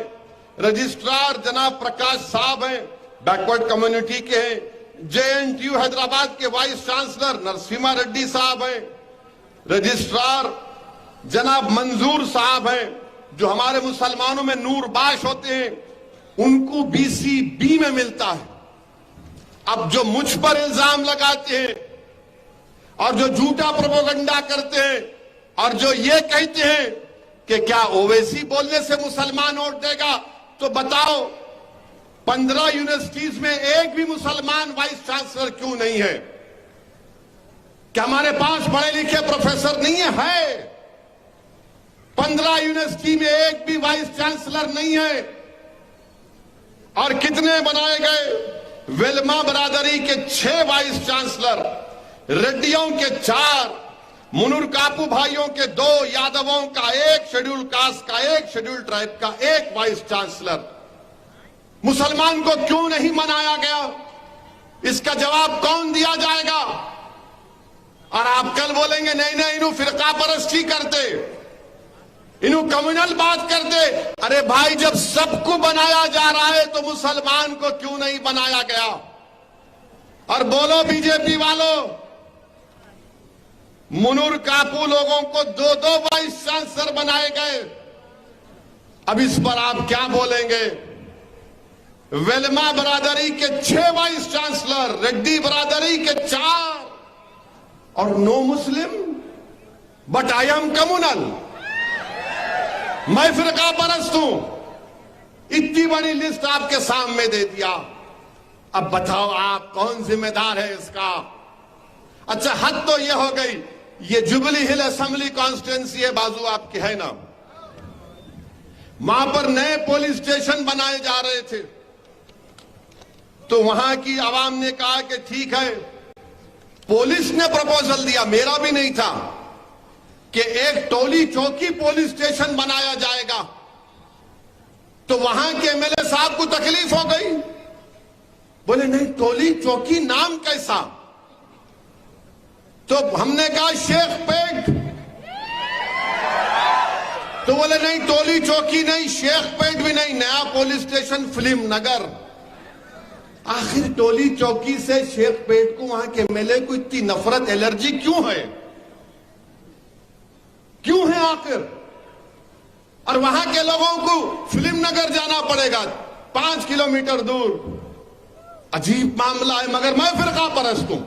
रजिस्ट्रार जनाब प्रकाश साहब हैं, बैकवर्ड कम्युनिटी के हैं। JNTU हैदराबाद के वाइस चांसलर नरसिम्हा रेड्डी साहब हैं। रजिस्ट्रार जनाब मंजूर साहब हैं, जो हमारे मुसलमानों में नूरबाश होते हैं, उनको BCB में मिलता है। अब जो मुझ पर इल्जाम लगाते हैं और जो झूठा प्रोपेगेंडा करते हैं और जो ये कहते हैं कि क्या ओवैसी बोलने से मुसलमान वोट देगा, तो बताओ 15 यूनिवर्सिटीज में एक भी मुसलमान वाइस चांसलर क्यों नहीं है? क्या हमारे पास पढ़े लिखे प्रोफेसर नहीं है? 15 यूनिवर्सिटी में एक भी वाइस चांसलर नहीं है। और कितने बनाए गए? वेलमा बरादरी के 6 वाइस चांसलर, रेड्डियों के 4, मुनूर कापू भाइयों के 2, यादवों का 1, शेड्यूल कास्ट का 1, शेड्यूल ट्राइब का 1 वाइस चांसलर। मुसलमान को क्यों नहीं मनाया गया? इसका जवाब कौन दिया जाएगा? और आप कल बोलेंगे नहीं नहीं इन्हों फिरका परस्ती करते, इन्हों कम्युनल बात करते। अरे भाई, जब सबको बनाया जा रहा है तो मुसलमान को क्यों नहीं बनाया गया? और बोलो बीजेपी वालों, मुनूर कापू लोगों को 2-2 वाइस चांसलर बनाए गए। अब इस पर आप क्या बोलेंगे? वेलमा बरादरी के 6 वाइस चांसलर, रेड्डी बरादरी के 4, और no Muslim but I am communal. मैं फिरका परस्त हूं, इतनी बड़ी लिस्ट आपके सामने दे दिया। अब बताओ आप कौन जिम्मेदार है इसका? अच्छा, हद तो यह हो गई, ये जुबली हिल असेंबली कॉन्स्टिट्यूंसी है, बाजू आपकी है ना, वहां पर नए पुलिस स्टेशन बनाए जा रहे थे, तो वहां की आवाम ने कहा कि ठीक है, पुलिस ने प्रपोजल दिया, मेरा भी नहीं था, कि एक टोली चौकी पुलिस स्टेशन बनाया जाएगा। तो वहां के एमएलए साहब को तकलीफ हो गई, बोले नहीं टोली चौकी नाम कैसा? तो हमने कहा शेख पेट, तो बोले नहीं टोली चौकी नहीं, शेख पेट भी नहीं, नया पुलिस स्टेशन फिल्म नगर। आखिर टोली चौकी से शेख पेट को वहां के एमएलए को इतनी नफरत, एलर्जी क्यों है? क्यों है आखिर? और वहां के लोगों को फिल्म नगर जाना पड़ेगा 5 किलोमीटर दूर। अजीब मामला है। मगर मैं फिरका परस्त हूं,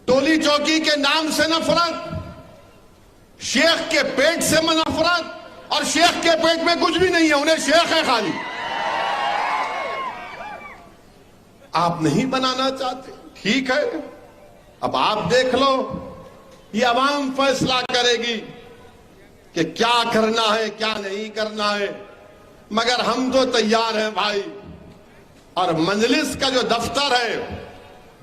टोली चौकी के नाम से नफरत, शेख के पेट से नफरत, और शेख के पेट में कुछ भी नहीं है, उन्हें शेख है खाली। आप नहीं बनाना चाहते, ठीक है, अब आप देख लो, ये अवाम फैसला करेगी कि क्या करना है क्या नहीं करना है। मगर हम तो तैयार हैं भाई। और मजलिस का जो दफ्तर है,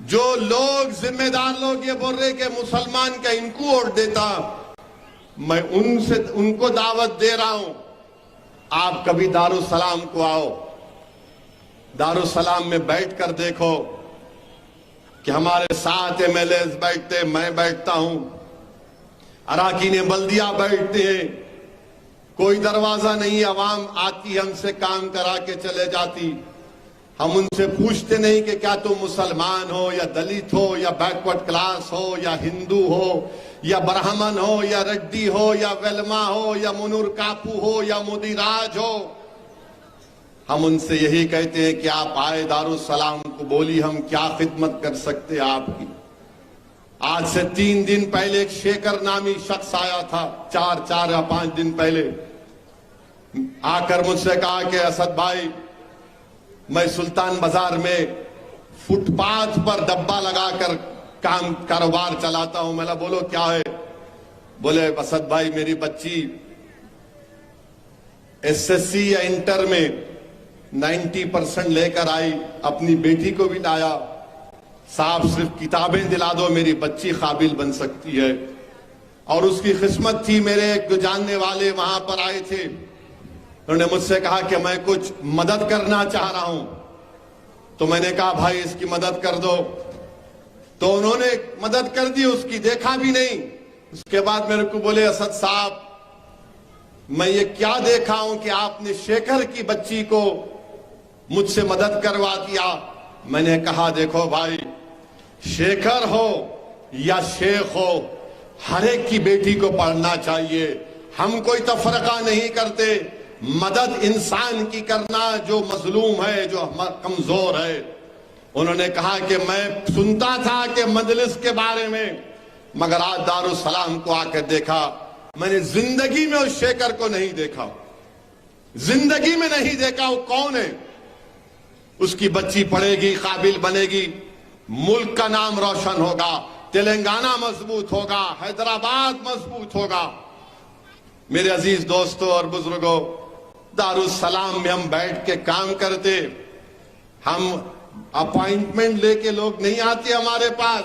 जो लोग जिम्मेदार लोग ये बोल रहे कि मुसलमान का इनको वोट देता, मैं उनको दावत दे रहा हूं, आप कभी दारुसलाम को आओ, दारुसलाम में बैठ कर देखो कि हमारे साथ एमएलए बैठते, मैं बैठता हूं, अराकीन बल्दिया बैठते हैं, कोई दरवाजा नहीं, अवाम आती हमसे काम करा के चले जाती। हम उनसे पूछते नहीं कि क्या तुम मुसलमान हो या दलित हो या बैकवर्ड क्लास हो या हिंदू हो या ब्राह्मण हो या रेड्डी हो या वेलमा हो या मुनूर कापू हो या मुदिराज हो। हम उनसे यही कहते हैं कि आप आए दारुसलाम को, बोली हम क्या खिदमत कर सकते हैं आपकी। आज से 3 दिन पहले एक शेखर नामी शख्स आया था, 4 या 5 दिन पहले, आकर मुझसे कहा कि असद भाई, मैं सुल्तान बाजार में फुटपाथ पर डब्बा लगाकर कारोबार चलाता हूं। मैंने बोलो क्या है? बोले असद भाई, मेरी बच्ची एसएससी या इंटर में 90% लेकर आई, अपनी बेटी को भी लाया, साहब सिर्फ किताबें दिला दो, मेरी बच्ची काबिल बन सकती है। और उसकी किस्मत थी, मेरे एक जानने वाले वहां पर आए थे, उन्होंने मुझसे कहा कि मैं कुछ मदद करना चाह रहा हूं। तो मैंने कहा भाई इसकी मदद कर दो। तो उन्होंने मदद कर दी, उसकी देखा भी नहीं। उसके बाद मेरे को बोले असद साहब, मैं ये क्या देखा हूं कि आपने शेखर की बच्ची को मुझसे मदद करवा दिया। मैंने कहा देखो भाई, शेखर हो या शेख हो, हर एक की बेटी को पढ़ना चाहिए। हम कोई तफरका नहीं करते। मदद इंसान की करना जो मजलूम है, जो कमजोर है। उन्होंने कहा कि मैं सुनता था कि मजलिस के बारे में, मगर आज दारुसलाम को आकर देखा, मैंने जिंदगी में उस शेखर को नहीं देखा, जिंदगी में नहीं देखा। वो कौन है? उसकी बच्ची पढ़ेगी, काबिल बनेगी, मुल्क का नाम रोशन होगा, तेलंगाना मजबूत होगा, हैदराबाद मजबूत होगा। मेरे अजीज दोस्तों और बुजुर्गों, दारुसलाम में हम बैठ के काम करते, हम अपॉइंटमेंट लेके लोग नहीं आते हमारे पास,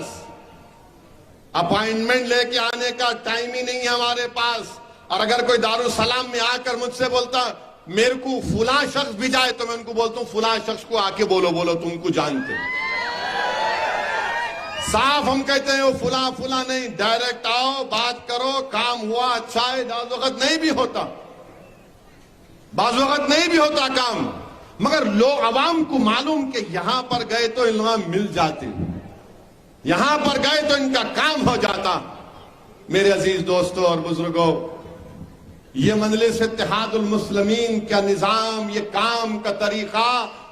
अपॉइंटमेंट लेके आने का टाइम ही नहीं है हमारे पास। और अगर कोई दारुसलाम में आकर मुझसे बोलता मेरे को फुला शख्स भी जाए, तो मैं उनको बोलता हूं फुला शख्स को आके बोलो तुमको जानते। साफ हम कहते हैं वो फुला फुला नहीं, डायरेक्ट आओ, बात करो, काम हुआ अच्छा है। बाज़ वक़्त नहीं भी होता, बाज़ वक़्त नहीं भी होता काम, मगर लोग अवाम को मालूम कि यहां पर गए तो इल्हाम मिल जाते, यहां पर गए तो इनका काम हो जाता। मेरे अजीज दोस्तों और बुजुर्गों, ये मजलिस इत्तेहादुल मुस्लिमीन का निजाम, ये काम का तरीका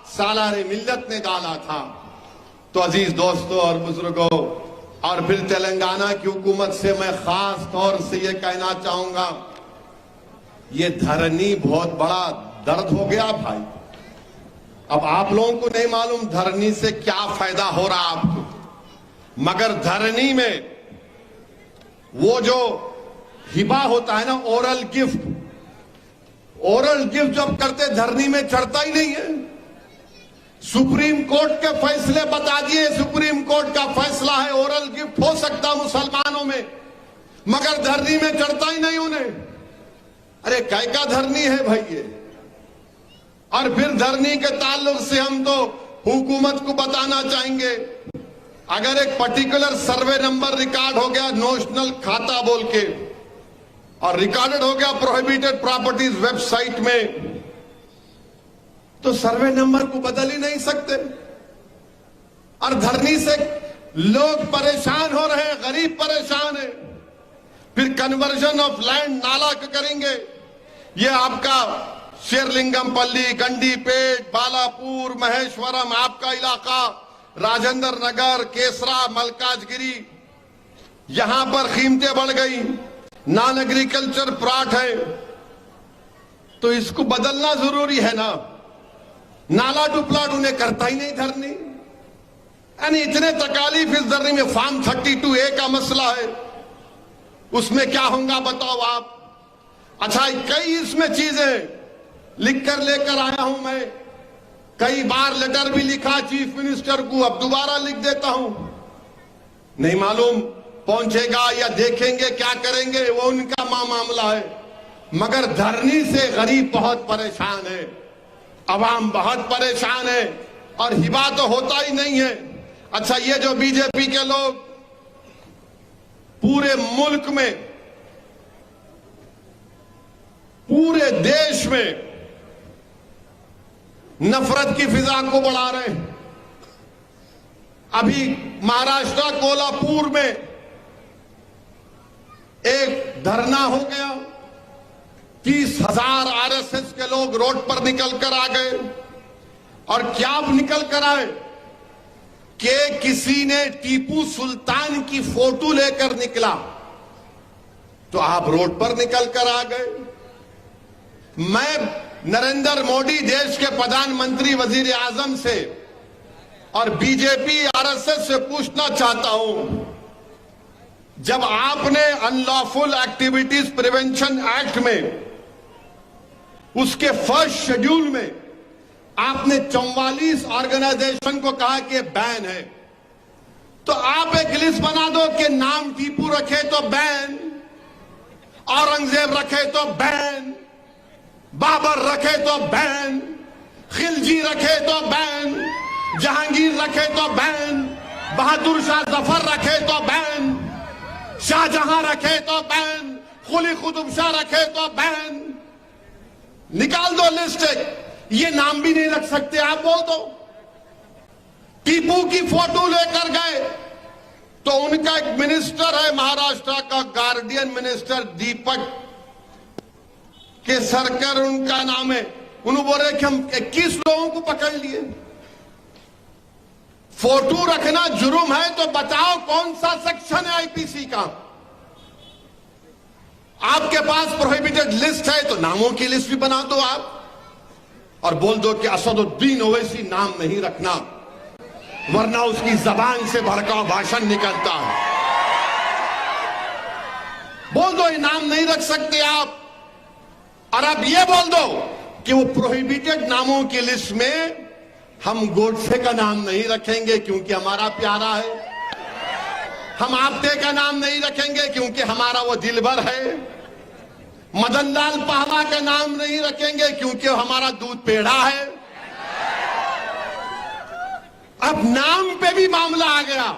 सालारे मिल्लत ने डाला था। तो अजीज दोस्तों और बुजुर्गों, और फिर तेलंगाना की हुकूमत से मैं खास तौर से ये कहना चाहूंगा, ये धरनी बहुत बड़ा दर्द हो गया भाई। अब आप लोगों को नहीं मालूम धरनी से क्या फायदा हो रहा आपको, मगर धरनी में वो जो हिबा होता है ना, ओरल गिफ्ट जब करते धरनी में चढ़ता ही नहीं है। सुप्रीम कोर्ट के फैसले बता दिए, सुप्रीम कोर्ट का फैसला है ओरल गिफ्ट हो सकता मुसलमानों में, मगर धरनी में चढ़ता ही नहीं उन्हें। अरे काय का धरनी है भाई ये। और फिर धरनी के ताल्लुक से हम तो हुकूमत को बताना चाहेंगे, अगर एक पर्टिकुलर सर्वे नंबर रिकॉर्ड हो गया नोशनल खाता बोल के और रिकॉर्डेड हो गया प्रोहिबिटेड प्रॉपर्टीज वेबसाइट में, तो सर्वे नंबर को बदल ही नहीं सकते। और धरनी से लोग परेशान हो रहे हैं, गरीब परेशान है। फिर कन्वर्जन ऑफ लैंड नाला करेंगे, ये आपका शेरलिंगमपल्ली, गंडीपेट, बालापुर, महेश्वरम, आपका इलाका राजेंद्र नगर, केसरा, मलकाजगिरी, यहां पर कीमतें बढ़ गई, नॉन एग्रीकल्चर प्लॉट है, तो इसको बदलना जरूरी है ना। नाला टू प्लॉट उन्हें करता ही नहीं धरनी, यानी इतने तकालीफ इस धरनी में। फॉर्म 32A का मसला है, उसमें क्या होगा बताओ आप। अच्छा, कई इसमें चीजें लिखकर लेकर आया हूं मैं, कई बार लेटर भी लिखा चीफ मिनिस्टर को, अब दोबारा लिख देता हूं। नहीं मालूम पहुंचेगा या देखेंगे क्या करेंगे, वो उनका मामला है, मगर धरनी से गरीब बहुत परेशान है, अवाम बहुत परेशान है, और हिबा तो होता ही नहीं है। अच्छा, ये जो बीजेपी के लोग पूरे मुल्क में, पूरे देश में नफरत की फिजा को बढ़ा रहे हैं। अभी महाराष्ट्र कोल्हापुर में एक धरना हो गया, 30,000 आरएसएस के लोग रोड पर निकल कर आ गए, और क्या निकल कर आए कि किसी ने टीपू सुल्तान की फोटो लेकर निकला, तो आप रोड पर निकल कर आ गए। मैं नरेंद्र मोदी देश के प्रधानमंत्री, वजीर आजम से और बीजेपी आरएसएस से पूछना चाहता हूं, जब आपने अनलॉफुल एक्टिविटीज प्रिवेंशन एक्ट में उसके फर्स्ट शेड्यूल में आपने 44 ऑर्गेनाइजेशन को कहा कि बैन है, तो आप एक लिस्ट बना दो कि नाम टीपू रखे तो बैन, औरंगजेब रखे तो बैन, बाबर रखे तो बैन, खिलजी रखे तो बैन, जहांगीर रखे तो बैन, बहादुर शाह जफर रखे तो बैन, शाहजहां रखे तो बैन, कुली कुतुब शाह रखे तो बैन। निकाल दो लिस्ट, ये नाम भी नहीं रख सकते आप, बोल दो। टीपू की फोटो लेकर गए, तो उनका एक मिनिस्टर है महाराष्ट्र का, गार्डियन मिनिस्टर दीपक केसरकर उनका नाम है, उन्होंने बोले कि हम 21 लोगों को पकड़ लिए। फोटो रखना जुर्म है तो बताओ कौन सा सेक्शन है आईपीसी का। आपके पास प्रोहिबिटेड लिस्ट है तो नामों की लिस्ट भी बना दो आप, और बोल दो कि असदुद्दीन ओवैसी नाम नहीं रखना, वरना उसकी जबान से भड़काऊ भाषण निकलता है। बोल दो ये नाम नहीं रख सकते आप, और आप ये बोल दो कि वो प्रोहिबिटेड नामों की लिस्ट में हम गोडसे का नाम नहीं रखेंगे क्योंकि हमारा प्यारा है, हम आपटे का नाम नहीं रखेंगे क्योंकि हमारा वो दिलबर है, मदन लाल पहला का नाम नहीं रखेंगे क्योंकि हमारा दूध पेड़ा है। अब नाम पे भी मामला आ गया,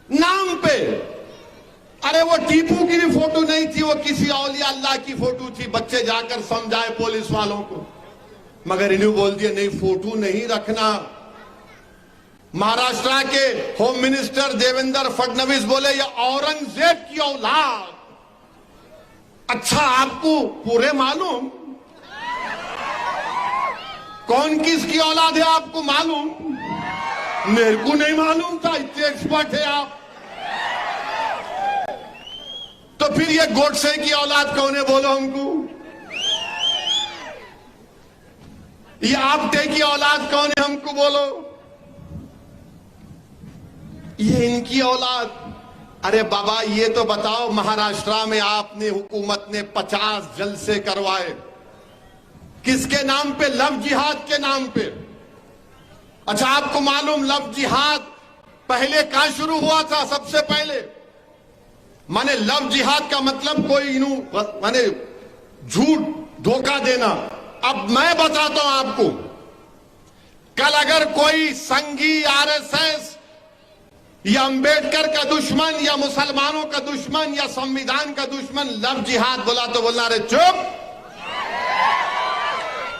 नाम पे। अरे वो टीपू की भी फोटो नहीं थी, वो किसी औलिया अल्लाह की फोटो थी, बच्चे जाकर समझाए पुलिस वालों को, मगर इन्हें बोल दिया नहीं फोटो नहीं रखना। महाराष्ट्र के होम मिनिस्टर देवेंद्र फडणवीस बोले ये औरंगजेब की औलाद। अच्छा, आपको पूरे मालूम कौन किसकी औलाद है, आपको मालूम? मेरे को नहीं मालूम था, इतने एक्सपर्ट है आप। तो तो फिर ये गोडसे की औलाद कौन है, बोलो हमको। ये आपटे की औलाद कौन है, हमको बोलो। ये इनकी औलाद। अरे बाबा ये तो बताओ, महाराष्ट्र में आपने हुकूमत ने 50 जलसे करवाए, किसके नाम पे? लव जिहाद के नाम पे। अच्छा आपको मालूम लव जिहाद पहले कहां शुरू हुआ था? सबसे पहले माने लव जिहाद का मतलब कोई माने झूठ धोखा देना। अब मैं बताता हूं आपको, कल अगर कोई संघी आरएसएस या अंबेडकर का दुश्मन या मुसलमानों का दुश्मन या संविधान का दुश्मन लव जिहाद बोला तो बोलना रे चुप।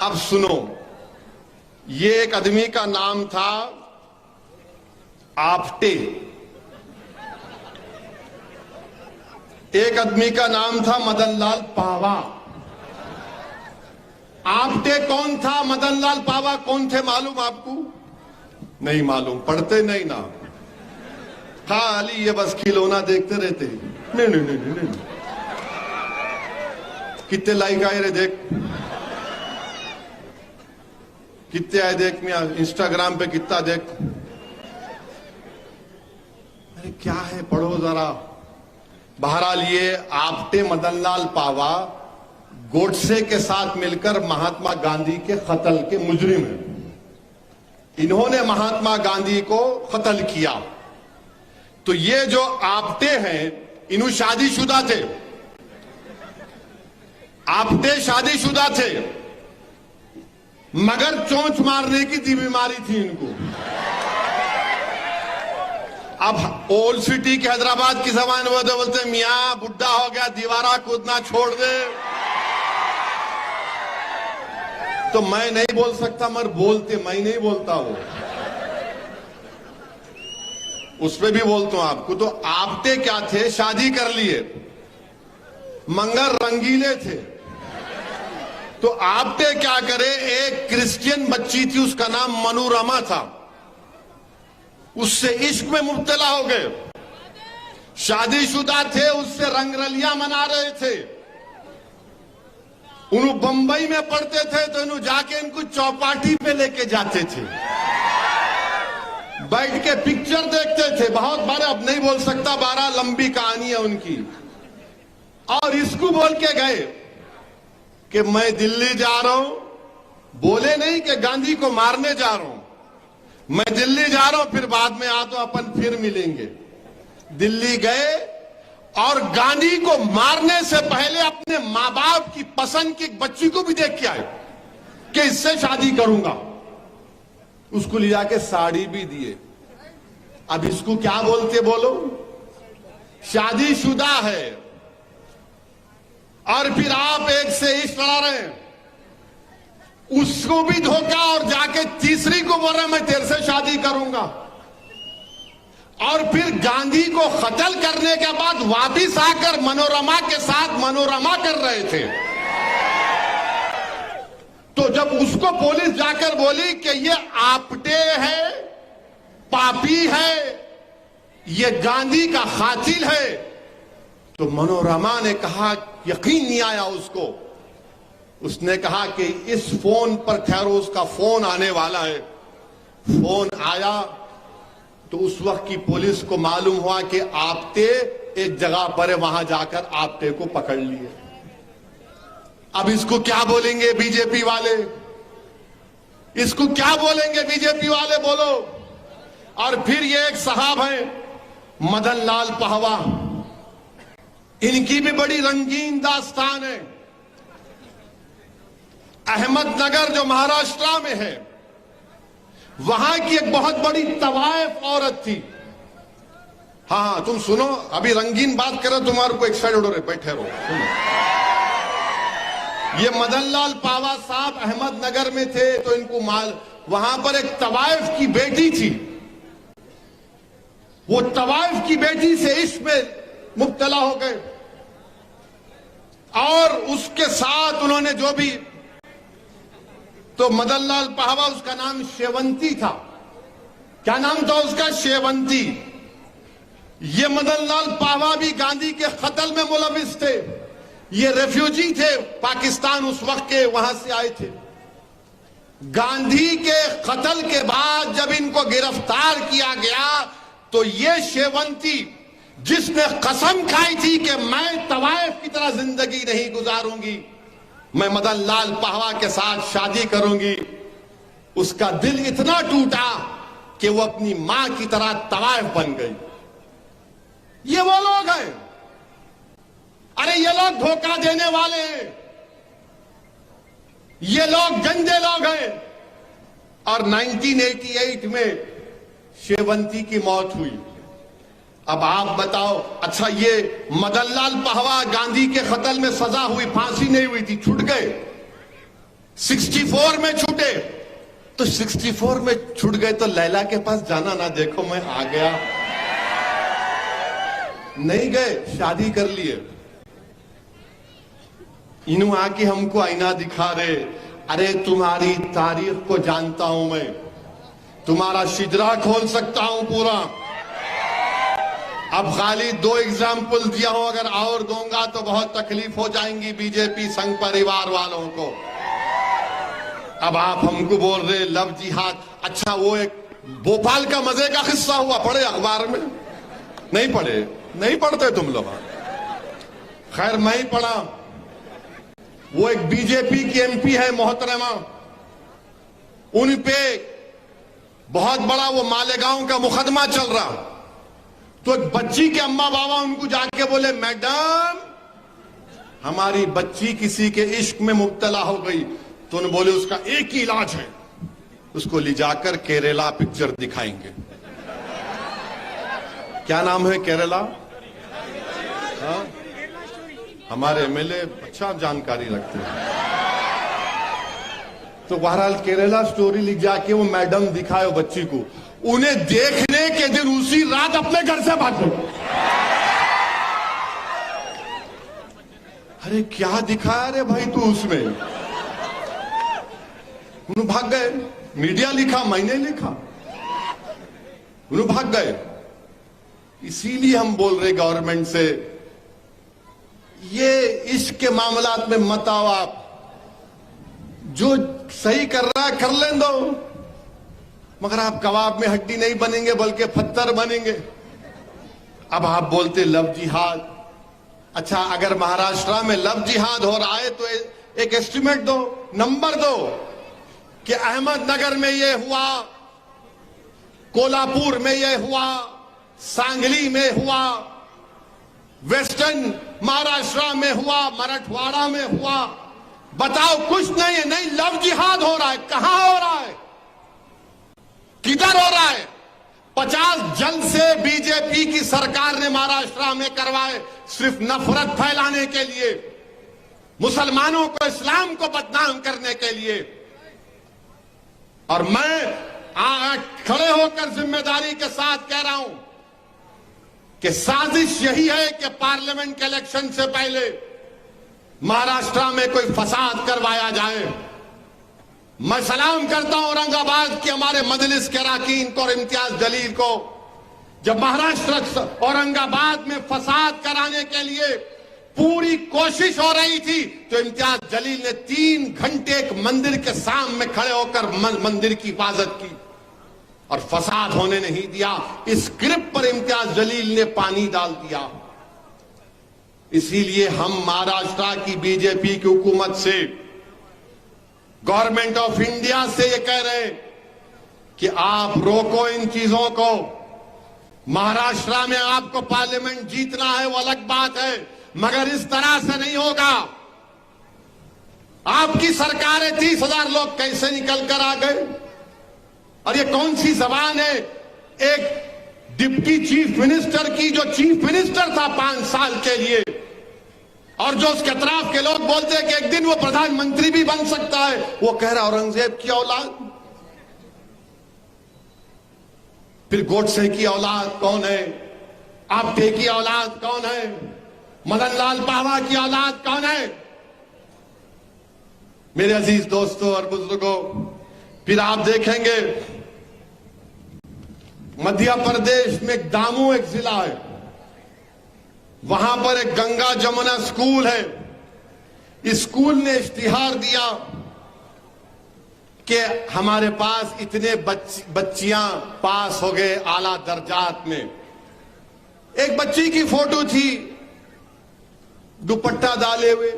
अब सुनो, ये एक आदमी का नाम था आपटे, एक आदमी का नाम था मदनलाल पावा। आपटे कौन था, मदनलाल पावा कौन थे मालूम आपको? नहीं मालूम, पढ़ते नहीं ना, खाली ये बस खिलौना देखते रहते। नहीं नहीं नहीं नहीं, नहीं। कितने लाइक आए रे देख, कितने आए देख, मैं इंस्टाग्राम पे कितना देख। अरे क्या है, पढ़ो जरा। बहरहाल ये आपटे मदनलाल पावा गोडसे के साथ मिलकर महात्मा गांधी के कत्ल के मुजरिम हैं। इन्होंने महात्मा गांधी को कत्ल किया। तो ये जो आपटे हैं, इन्हों शादीशुदा थे, आपटे शादीशुदा थे, मगर चोंच मारने की बीमारी थी इनको। अब ओल्ड सिटी के हैदराबाद की जबान में तो बोलते मियां बुढ़ा हो गया, दीवारा कूदना छोड़ दे। तो मैं नहीं बोल सकता, मगर बोलते, मैं नहीं बोलता वो, उसमें भी बोलता हूं आपको। तो आपटे क्या थे, शादी कर लिए, मंगर रंगीले थे। तो आपटे क्या करे, एक क्रिश्चियन बच्ची थी, उसका नाम मनोरमा था, उससे इश्क में मुब्तला हो गए। शादीशुदा थे, उससे रंगरलियां मना रहे थे। उन्होंने बंबई में पढ़ते थे, तो इन्होंने जाके इनको चौपाटी पे लेके जाते थे, बैठ के पिक्चर देखते थे। बहुत बार, अब नहीं बोल सकता, 12 लंबी कहानी है उनकी। और इसको बोल के गए कि मैं दिल्ली जा रहा हूं, बोले नहीं कि गांधी को मारने जा रहा हूं, मैं दिल्ली जा रहा हूं, फिर बाद में आ तो अपन फिर मिलेंगे। दिल्ली गए और गांधी को मारने से पहले अपने मां बाप की पसंद की बच्ची को भी देख के आए कि इससे शादी करूंगा। उसको ले जाके साड़ी भी दिए। अब इसको क्या बोलते बोलो, शादीशुदा है और फिर आप एक से इश्क लड़ा रहे हैं, उसको भी धोखा, और जाके तीसरी को बोल रहे मैं तेरे से शादी करूंगा। और फिर गांधी को कत्ल करने के बाद वापिस आकर मनोरमा के साथ मनोरमा कर रहे थे। तो जब उसको पुलिस जाकर बोली कि ये आपटे है, पापी है, ये गांधी का कातिल है, तो मनोरमा ने कहा, यकीन नहीं आया उसको। उसने कहा कि इस फोन पर, खैर उसका फोन आने वाला है, फोन आया तो उस वक्त की पुलिस को मालूम हुआ कि आपटे एक जगह पर है, वहां जाकर आपटे को पकड़ लिए। अब इसको क्या बोलेंगे बीजेपी वाले, इसको क्या बोलेंगे बीजेपी वाले, बोलो। और फिर ये एक साहब हैं मदनलाल पावा, इनकी भी बड़ी रंगीन दास्तान है। अहमदनगर जो महाराष्ट्र में है, वहां की एक बहुत बड़ी तवायफ औरत थी। हाँ तुम सुनो, अभी रंगीन बात करो, तुम्हारे को एक साइड उड़ो रहे, बैठे रहो, सुनो। ये मदनलाल पावा साहब अहमदनगर में थे, तो इनको वहां पर एक तवायफ की बेटी थी। वो तवायफ की बेटी से इश्क में मुब्तला हो गए और उसके साथ उन्होंने जो भी, तो मदनलाल पावा, उसका नाम शेवंती था। क्या नाम था उसका? शेवंती। ये मदन लाल पाहवा भी गांधी के कत्ल में मुलविस थे। ये रेफ्यूजी थे, पाकिस्तान उस वक्त के वहां से आए थे। गांधी के कत्ल के बाद जब इनको गिरफ्तार किया गया तो ये शेवंती जिसने कसम खाई थी कि मैं तवाइफ की तरह जिंदगी नहीं गुजारूंगी, मैं मदन लाल पाहवा के साथ शादी करूंगी, उसका दिल इतना टूटा कि वो अपनी मां की तरह तवाइफ बन गई। ये वो लोग हैं। अरे ये लोग धोखा देने वाले हैं, ये लोग गंदे लोग हैं। और 1988 में शेवंती की मौत हुई। अब आप बताओ, अच्छा ये मदन लाल पाहवा गांधी के कत्ल में सजा हुई, फांसी नहीं हुई थी, छूट गए। 64 में छूटे, तो 64 में छूट गए तो लैला के पास जाना ना, देखो मैं आ गया, नहीं गए, शादी कर लिए। इन्हों आके हमको आईना दिखा रहे, अरे तुम्हारी तारीख को जानता हूं मैं, तुम्हारा शिजरा खोल सकता हूं पूरा। अब खाली 2 एग्जाम्पल दिया हूं, अगर और दूंगा तो बहुत तकलीफ हो जाएंगी बीजेपी संघ परिवार वालों को। अब आप हमको बोल रहे लव जिहाद। अच्छा वो एक भोपाल का मजे का किस्सा हुआ, पढ़े अखबार में? नहीं पढ़े, नहीं पढ़ते तुम लोग। खैर मैं ही पढ़ा। वो एक बीजेपी की एमपी है मोहतरमा, उन पे बहुत बड़ा वो मालेगांव का मुकदमा चल रहा। तो एक बच्ची के अम्मा बाबा उनको जाके बोले, मैडम हमारी बच्ची किसी के इश्क में मुब्तला हो गई। तो उन्होंने बोले उसका एक ही इलाज है, उसको ले जाकर केरला पिक्चर दिखाएंगे। क्या नाम है केरला? हाँ? हमारे एमएलए अच्छा जानकारी रखते हैं। तो बहरहाल केरला स्टोरी लिख जाके वो मैडम दिखाए बच्ची को, उन्हें देखने के दिन उसी रात अपने घर से भाग गए। अरे क्या दिखाया रे भाई तू उसमें? उन्हें भाग गए। मीडिया लिखा, मैंने लिखा, उन्हें भाग गए। इसीलिए हम बोल रहे गवर्नमेंट से, ये इश्क के मामलात में मत आओ आप, जो सही कर रहा है कर लें दो, मगर आप कबाब में हड्डी नहीं बनेंगे बल्कि पत्थर बनेंगे। अब आप बोलते लव जिहाद। अच्छा अगर महाराष्ट्र में लव जिहाद हो रहा है तो एक एस्टिमेट दो, नंबर दो कि अहमदनगर में ये हुआ, कोल्हापुर में ये हुआ, सांगली में हुआ, वेस्टर्न महाराष्ट्र में हुआ, मराठवाड़ा में हुआ। बताओ कुछ नहीं है। नहीं, लव जिहाद हो रहा है। कहां हो रहा है, किधर हो रहा है? 50 जलसे बीजेपी की सरकार ने महाराष्ट्र में करवाए, सिर्फ नफरत फैलाने के लिए, मुसलमानों को, इस्लाम को बदनाम करने के लिए। और मैं खड़े होकर जिम्मेदारी के साथ कह रहा हूं कि साजिश यही है कि पार्लियामेंट के इलेक्शन से पहले महाराष्ट्र में कोई फसाद करवाया जाए। मैं सलाम करता हूं औरंगाबाद के हमारे मजलिस के अरकान को और इम्तियाज जलील को। जब महाराष्ट्र औरंगाबाद में फसाद कराने के लिए पूरी कोशिश हो रही थी तो इम्तियाज जलील ने 3 घंटे एक मंदिर के सामने खड़े होकर मंदिर की हिफाजत की और फसाद होने नहीं दिया। इस स्क्रिप्ट पर इम्तियाज जलील ने पानी डाल दिया। इसीलिए हम महाराष्ट्र की बीजेपी की हुकूमत से, गवर्नमेंट ऑफ इंडिया से ये कह रहे हैं कि आप रोको इन चीजों को। महाराष्ट्र में आपको पार्लियामेंट जीतना है वो अलग बात है, मगर इस तरह से नहीं होगा। आपकी सरकारें 30,000 लोग कैसे निकल कर आ गए? और ये कौन सी जबान है एक डिप्टी चीफ मिनिस्टर की, जो चीफ मिनिस्टर था 5 साल के लिए, और जो उसके अतराफ के लोग बोलते हैं कि एक दिन वो प्रधानमंत्री भी बन सकता है, वो कह रहा औरंगजेब की औलाद। फिर गोडसे की औलाद कौन है? आप्टे की औलाद कौन है? मदन लाल पाहवा की औलाद कौन है? मेरे अजीज दोस्तों और बुजुर्गों, फिर आप देखेंगे मध्य प्रदेश में दामू एक जिला है, वहां पर एक गंगा जमुना स्कूल है। इस स्कूल ने इश्तिहार दिया कि हमारे पास इतने बच्चियां पास हो गए आला दर्जात में। एक बच्ची की फोटो थी दुपट्टा डाले हुए,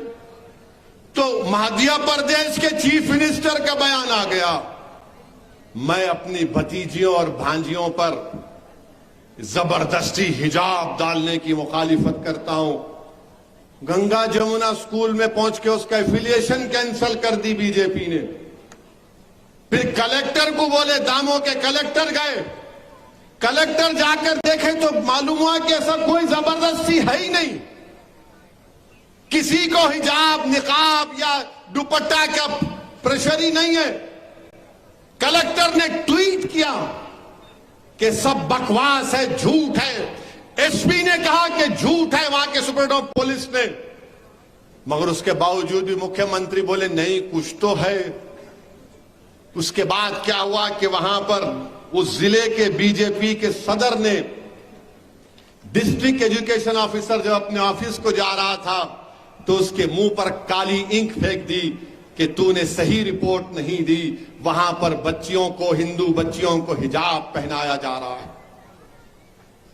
तो मध्य प्रदेश के चीफ मिनिस्टर का बयान आ गया, मैं अपनी भतीजियों और भांजियों पर जबरदस्ती हिजाब डालने की मुखालिफत करता हूं। गंगा जमुना स्कूल में पहुंच के उसका एफिलिएशन कैंसिल कर दी बीजेपी ने। फिर कलेक्टर को बोले, दामों के कलेक्टर गए, कलेक्टर जाकर देखे तो मालूम हुआ कि ऐसा कोई जबरदस्ती है ही नहीं, किसी को हिजाब निकाब या दुपट्टा का प्रेशर ही नहीं है। कलेक्टर ने ट्वीट किया कि सब बकवास है, झूठ है। एसपी ने कहा कि झूठ है, वहां के सुपरिटेंडेंट पुलिस ने, मगर उसके बावजूद भी मुख्यमंत्री बोले नहीं कुछ तो है। उसके बाद क्या हुआ कि वहां पर उस जिले के बीजेपी के सदर ने डिस्ट्रिक्ट एजुकेशन ऑफिसर जब अपने ऑफिस को जा रहा था तो उसके मुंह पर काली इंक फेंक दी कि तूने सही रिपोर्ट नहीं दी, वहां पर बच्चियों को, हिंदू बच्चियों को हिजाब पहनाया जा रहा है।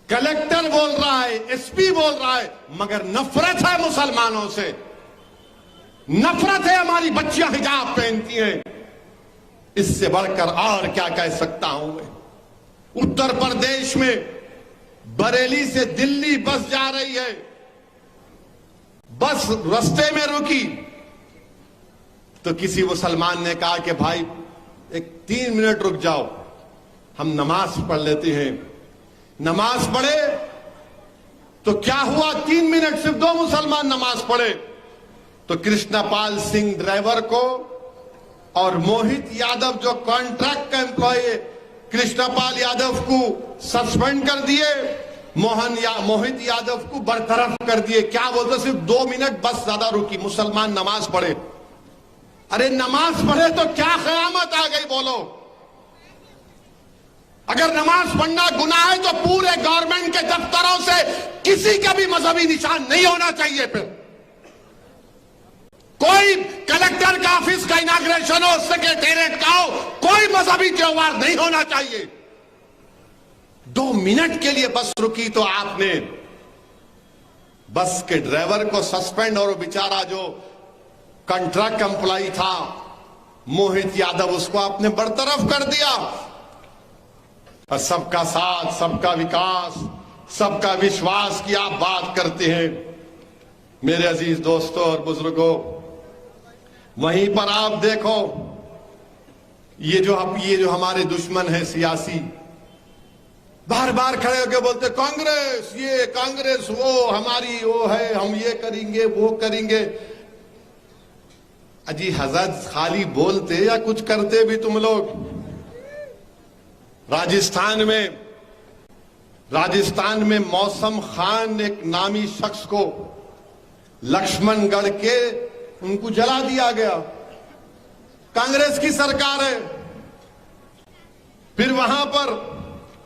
कलेक्टर बोल रहा है, एसपी बोल रहा है, मगर नफरत है मुसलमानों से, नफरत है, हमारी बच्चियां हिजाब पहनती हैं। इससे बढ़कर और क्या कह सकता हूं मैं। उत्तर प्रदेश में बरेली से दिल्ली बस जा रही है, बस रास्ते में रुकी तो किसी मुसलमान ने कहा कि भाई एक 3 मिनट रुक जाओ, हम नमाज पढ़ लेते हैं। नमाज पढ़े तो क्या हुआ, 3 मिनट सिर्फ 2 मुसलमान नमाज पढ़े तो कृष्णपाल सिंह ड्राइवर को और मोहित यादव जो कॉन्ट्रैक्ट का एम्प्लॉय है, कृष्णपाल यादव को सस्पेंड कर दिए, मोहित यादव को बरतरफ कर दिए। क्या बोलते, सिर्फ 2 मिनट बस ज्यादा रुकी, मुसलमान नमाज पढ़े। अरे नमाज पढ़े तो क्या क़यामत आ गई बोलो। अगर नमाज पढ़ना गुनाह है तो पूरे गवर्नमेंट के दफ्तरों से किसी का भी मजहबी निशान नहीं होना चाहिए। फिर कोई कलेक्टर का ऑफिस का इनाग्रेशन हो, सेक्रेटेरिएट का हो, कोई मजहबी त्योहार नहीं होना चाहिए। 2 मिनट के लिए बस रुकी तो आपने बस के ड्राइवर को सस्पेंड और बेचारा जो कॉन्ट्रैक्ट एम्प्लॉय था मोहित यादव, उसको आपने बरतरफ कर दिया। और सबका साथ, सबका विकास, सबका विश्वास की आप बात करते हैं। मेरे अजीज दोस्तों और बुजुर्गों, वहीं पर आप देखो ये जो हमारे दुश्मन है सियासी, बार बार खड़े होकर बोलते कांग्रेस ये, कांग्रेस वो, हमारी वो है, हम ये करेंगे वो करेंगे। अजी हजरत खाली बोलते या कुछ करते भी तुम लोग। राजस्थान में मौसम खान एक नामी शख्स को लक्ष्मणगढ़ के उनको जला दिया गया, कांग्रेस की सरकार है। फिर वहां पर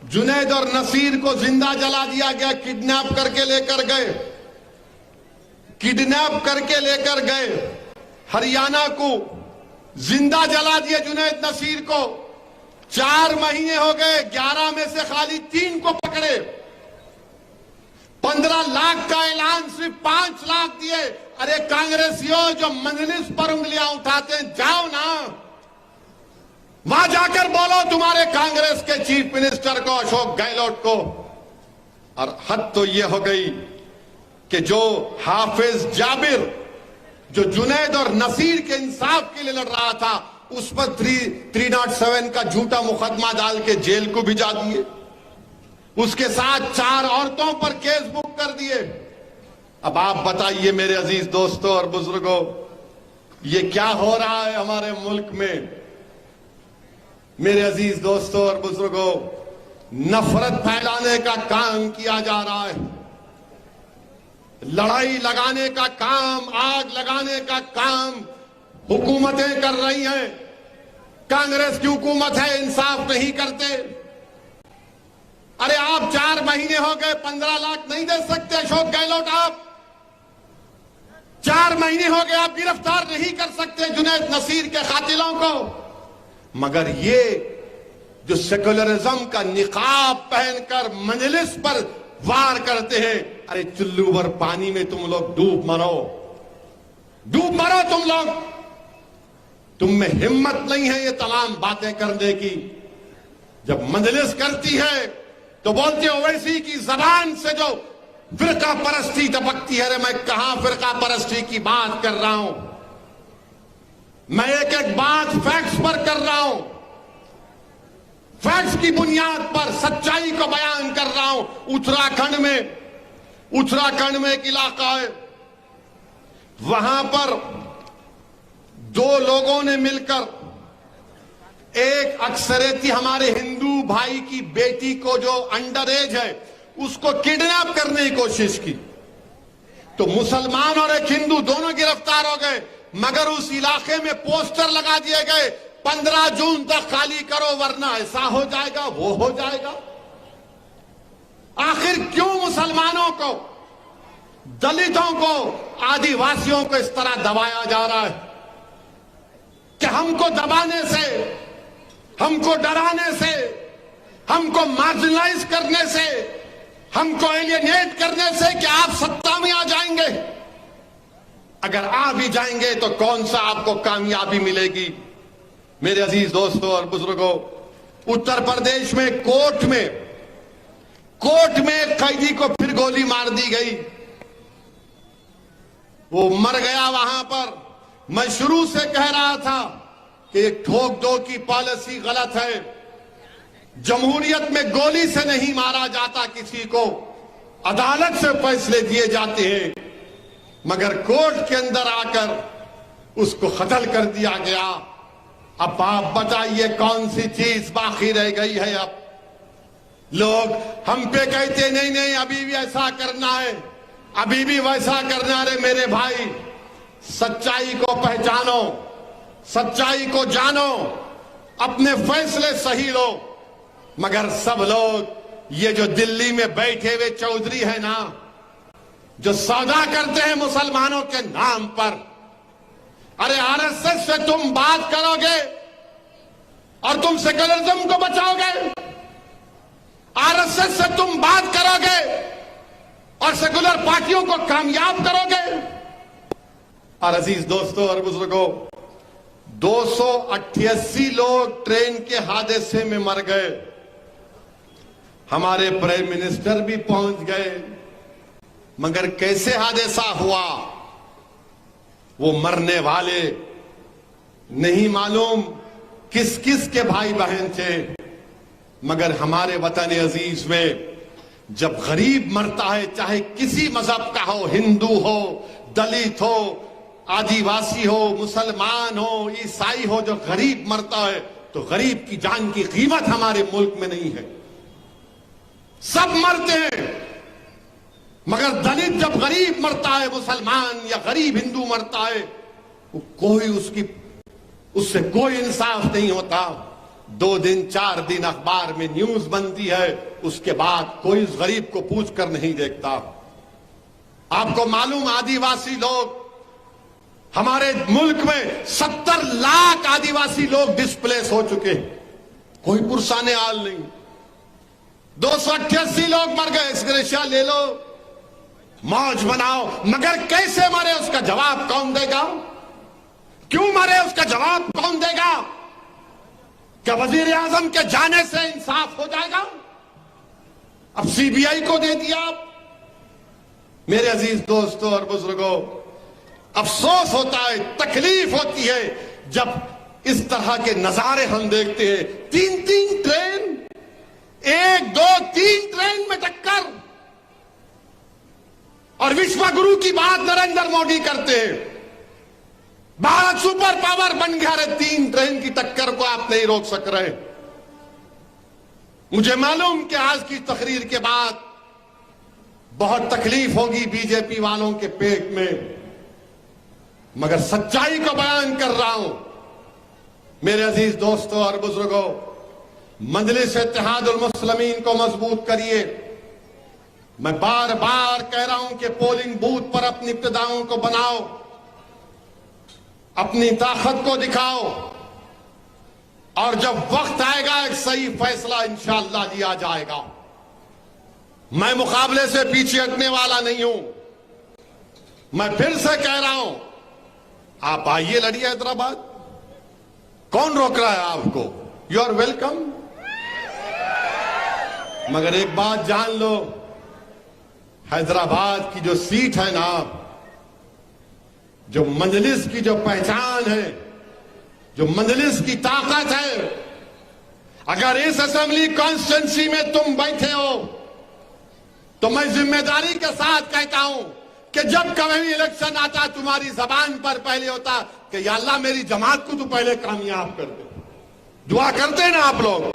जुनैद और नसीर को जिंदा जला दिया गया, किडनैप करके लेकर गए हरियाणा को, जिंदा जला दिया जुनैद नसीर को। 4 महीने हो गए, 11 में से खाली 3 को पकड़े। 15 लाख का ऐलान, सिर्फ 5 लाख दिए। अरे कांग्रेसियों जो मजलिस पर उंगलियां उठाते हैं, जाओ ना वहां जाकर बोलो तुम्हारे कांग्रेस के चीफ मिनिस्टर को, अशोक गहलोत को। और हद तो यह हो गई कि जो हाफिज जाबिर, जो जुनैद और नसीर के इंसाफ के लिए लड़ रहा था, उस पर 307 का झूठा मुकदमा डाल के जेल को भिजा दिए। उसके साथ 4 औरतों पर केस बुक कर दिए। अब आप बताइए मेरे अजीज दोस्तों और बुजुर्गों, ये क्या हो रहा है हमारे मुल्क में। मेरे अजीज दोस्तों और बुजुर्गों, नफरत फैलाने का काम किया जा रहा है, लड़ाई लगाने का काम, आग लगाने का काम हुकूमतें कर रही हैं। कांग्रेस की हुकूमत है, इंसाफ नहीं करते। अरे आप 4 महीने हो गए, 15 लाख नहीं दे सकते अशोक गहलोत आप। 4 महीने हो गए, आप गिरफ्तार नहीं कर सकते जुनैद नसीर के कातिलों को। मगर ये जो सेकुलरिज्म का निकाब पहनकर मजलिस पर वार करते हैं, अरे चुल्लू भर पानी में तुम लोग डूब मरो तुम लोग। तुम में हिम्मत नहीं है ये तमाम बातें करने की। जब मजलिस करती है तो बोलते हो ओवैसी की जबान से जो फिरका परस्ती टपकती है। अरे मैं कहां फिरका परस्ती की बात कर रहा हूं, मैं एक एक बात फैक्ट्स पर कर रहा हूं, फैक्ट्स की बुनियाद पर सच्चाई को बयान कर रहा हूं। उत्तराखंड में एक इलाका है, वहां पर 2 लोगों ने मिलकर एक अक्सरेती हमारे हिंदू भाई की बेटी को जो अंडर एज है उसको किडनैप करने की कोशिश की। तो मुसलमान और एक हिंदू दोनों गिरफ्तार हो गए, मगर उस इलाके में पोस्टर लगा दिए गए 15 जून तक खाली करो वरना ऐसा हो जाएगा वो हो जाएगा। आखिर क्यों मुसलमानों को, दलितों को, आदिवासियों को इस तरह दबाया जा रहा है कि हमको दबाने से, हमको डराने से, हमको मार्जिनलाइज करने से, हमको एलियनेट करने से कि आप सत्ता में आ जाएंगे। अगर आ भी जाएंगे तो कौन सा आपको कामयाबी मिलेगी। मेरे अजीज दोस्तों और बुजुर्गों, उत्तर प्रदेश में कोर्ट में एक कैदी को फिर गोली मार दी गई, वो मर गया वहां पर। मैं शुरू से कह रहा था कि एक ठोक दो की पॉलिसी गलत है। जमहूरियत में गोली से नहीं मारा जाता किसी को, अदालत से फैसले दिए जाते हैं, मगर कोर्ट के अंदर आकर उसको कत्ल कर दिया गया। अब आप बताइए कौन सी चीज बाकी रह गई है। अब लोग हम पे कहते नहीं अभी भी ऐसा करना है, अभी भी वैसा करना है। मेरे भाई, सच्चाई को पहचानो, सच्चाई को जानो, अपने फैसले सही लो। मगर सब लोग ये जो दिल्ली में बैठे हुए चौधरी है ना, जो सौदा करते हैं मुसलमानों के नाम पर, अरे आरएसएस से तुम बात करोगे और तुम सेकुलरिज्म को बचाओगे, आरएसएस से तुम बात करोगे और सेकुलर पार्टियों को कामयाब करोगे। और अजीज दोस्तों और बुजुर्गों, 288 लोग ट्रेन के हादसे में मर गए। हमारे प्राइम मिनिस्टर भी पहुंच गए, मगर कैसे हादसा हुआ वो मरने वाले नहीं मालूम किस किस के भाई बहन थे। मगर हमारे वतन अजीज में जब गरीब मरता है, चाहे किसी मजहब का हो, हिंदू हो, दलित हो, आदिवासी हो, मुसलमान हो, ईसाई हो, जो गरीब मरता है तो गरीब की जान की कीमत हमारे मुल्क में नहीं है। सब मरते हैं, मगर दलित जब गरीब मरता है, मुसलमान या गरीब हिंदू मरता है, कोई उससे कोई इंसाफ नहीं होता। 2 दिन 4 दिन अखबार में न्यूज बनती है, उसके बाद कोई उस गरीब को पूछ कर नहीं देखता। आपको मालूम, आदिवासी लोग हमारे मुल्क में 70 लाख आदिवासी लोग डिस्प्लेस हो चुके हैं, कोई पुरसाने हाल नहीं। 288 लोग मर गए, इसग्रेशिया ले लो, मौज बनाओ, मगर कैसे मरे उसका जवाब कौन देगा? क्यों मरे उसका जवाब कौन देगा? क्या वजीर आजम के जाने से इंसाफ हो जाएगा? अब सीबीआई को दे दिया। मेरे अजीज दोस्तों और बुजुर्गों, अफसोस होता है, तकलीफ होती है जब इस तरह के नजारे हम देखते हैं। 3 ट्रेन, 1, 2, 3 ट्रेन में टक्कर, और विश्व गुरु की बात नरेंद्र मोदी करते हैं। भारत सुपर पावर बन गया रे, 3 ट्रेन की टक्कर को आप नहीं रोक सक रहे। मुझे मालूम कि आज की तकरीर के बाद बहुत तकलीफ होगी बीजेपी वालों के पेट में, मगर सच्चाई को बयान कर रहा हूं। मेरे अजीज दोस्तों और बुजुर्गों, मजलिस इत्तेहादुल मुस्लिमीन को मजबूत करिए, मैं बार बार कह रहा हूं कि पोलिंग बूथ पर अपनी इब्तिदाओं को बनाओ, अपनी ताकत को दिखाओ, और जब वक्त आएगा एक सही फैसला इंशाअल्लाह लिया जाएगा। मैं मुकाबले से पीछे हटने वाला नहीं हूं। मैं फिर से कह रहा हूं, आप आइए, लड़िए हैदराबाद, कौन रोक रहा है आपको? You are welcome. मगर एक बात जान लो, हैदराबाद की जो सीट है ना, जो मजलिस की जो पहचान है, जो मजलिस की ताकत है, अगर इस असेंबली कॉन्स्टिट्यूंसी में तुम बैठे हो तो मैं जिम्मेदारी के साथ कहता हूं कि जब कभी भी इलेक्शन आता, तुम्हारी जबान पर पहले होता कि या अल्लाह मेरी जमात को तो पहले कामयाब कर दे। दुआ करते हैं ना आप लोग,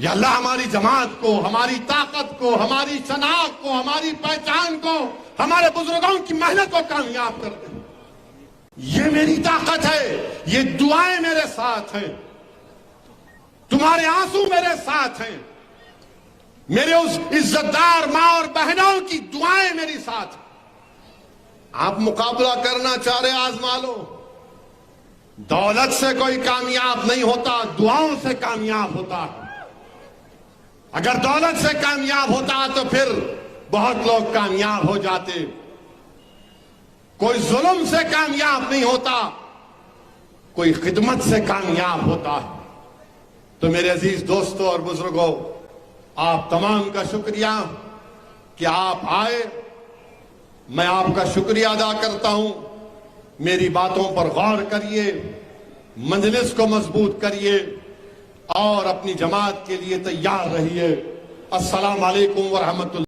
या अल्लाह हमारी जमात को, हमारी ताकत को, हमारी शनाख्त को, हमारी पहचान को, हमारे बुजुर्गों की मेहनत को कामयाब कर दे। ये मेरी ताकत है, ये दुआएं मेरे साथ हैं, तुम्हारे आंसू मेरे साथ हैं, मेरे उस इज्जतदार मां और बहनों की दुआएं मेरी साथ हैं। आप मुकाबला करना चाह रहे, आजमा लो। दौलत से कोई कामयाब नहीं होता, दुआओं से कामयाब होता है। अगर दौलत से कामयाब होता तो फिर बहुत लोग कामयाब हो जाते। कोई जुल्म से कामयाब नहीं होता, कोई खिदमत से कामयाब होता है। तो मेरे अजीज दोस्तों और बुजुर्गों, आप तमाम का शुक्रिया कि आप आए। मैं आपका शुक्रिया अदा करता हूं। मेरी बातों पर गौर करिए, मजलिस को मजबूत करिए और अपनी जमात के लिए तैयार रहिए। अस्सलाम वालेकुम व रहमतुल्लाह।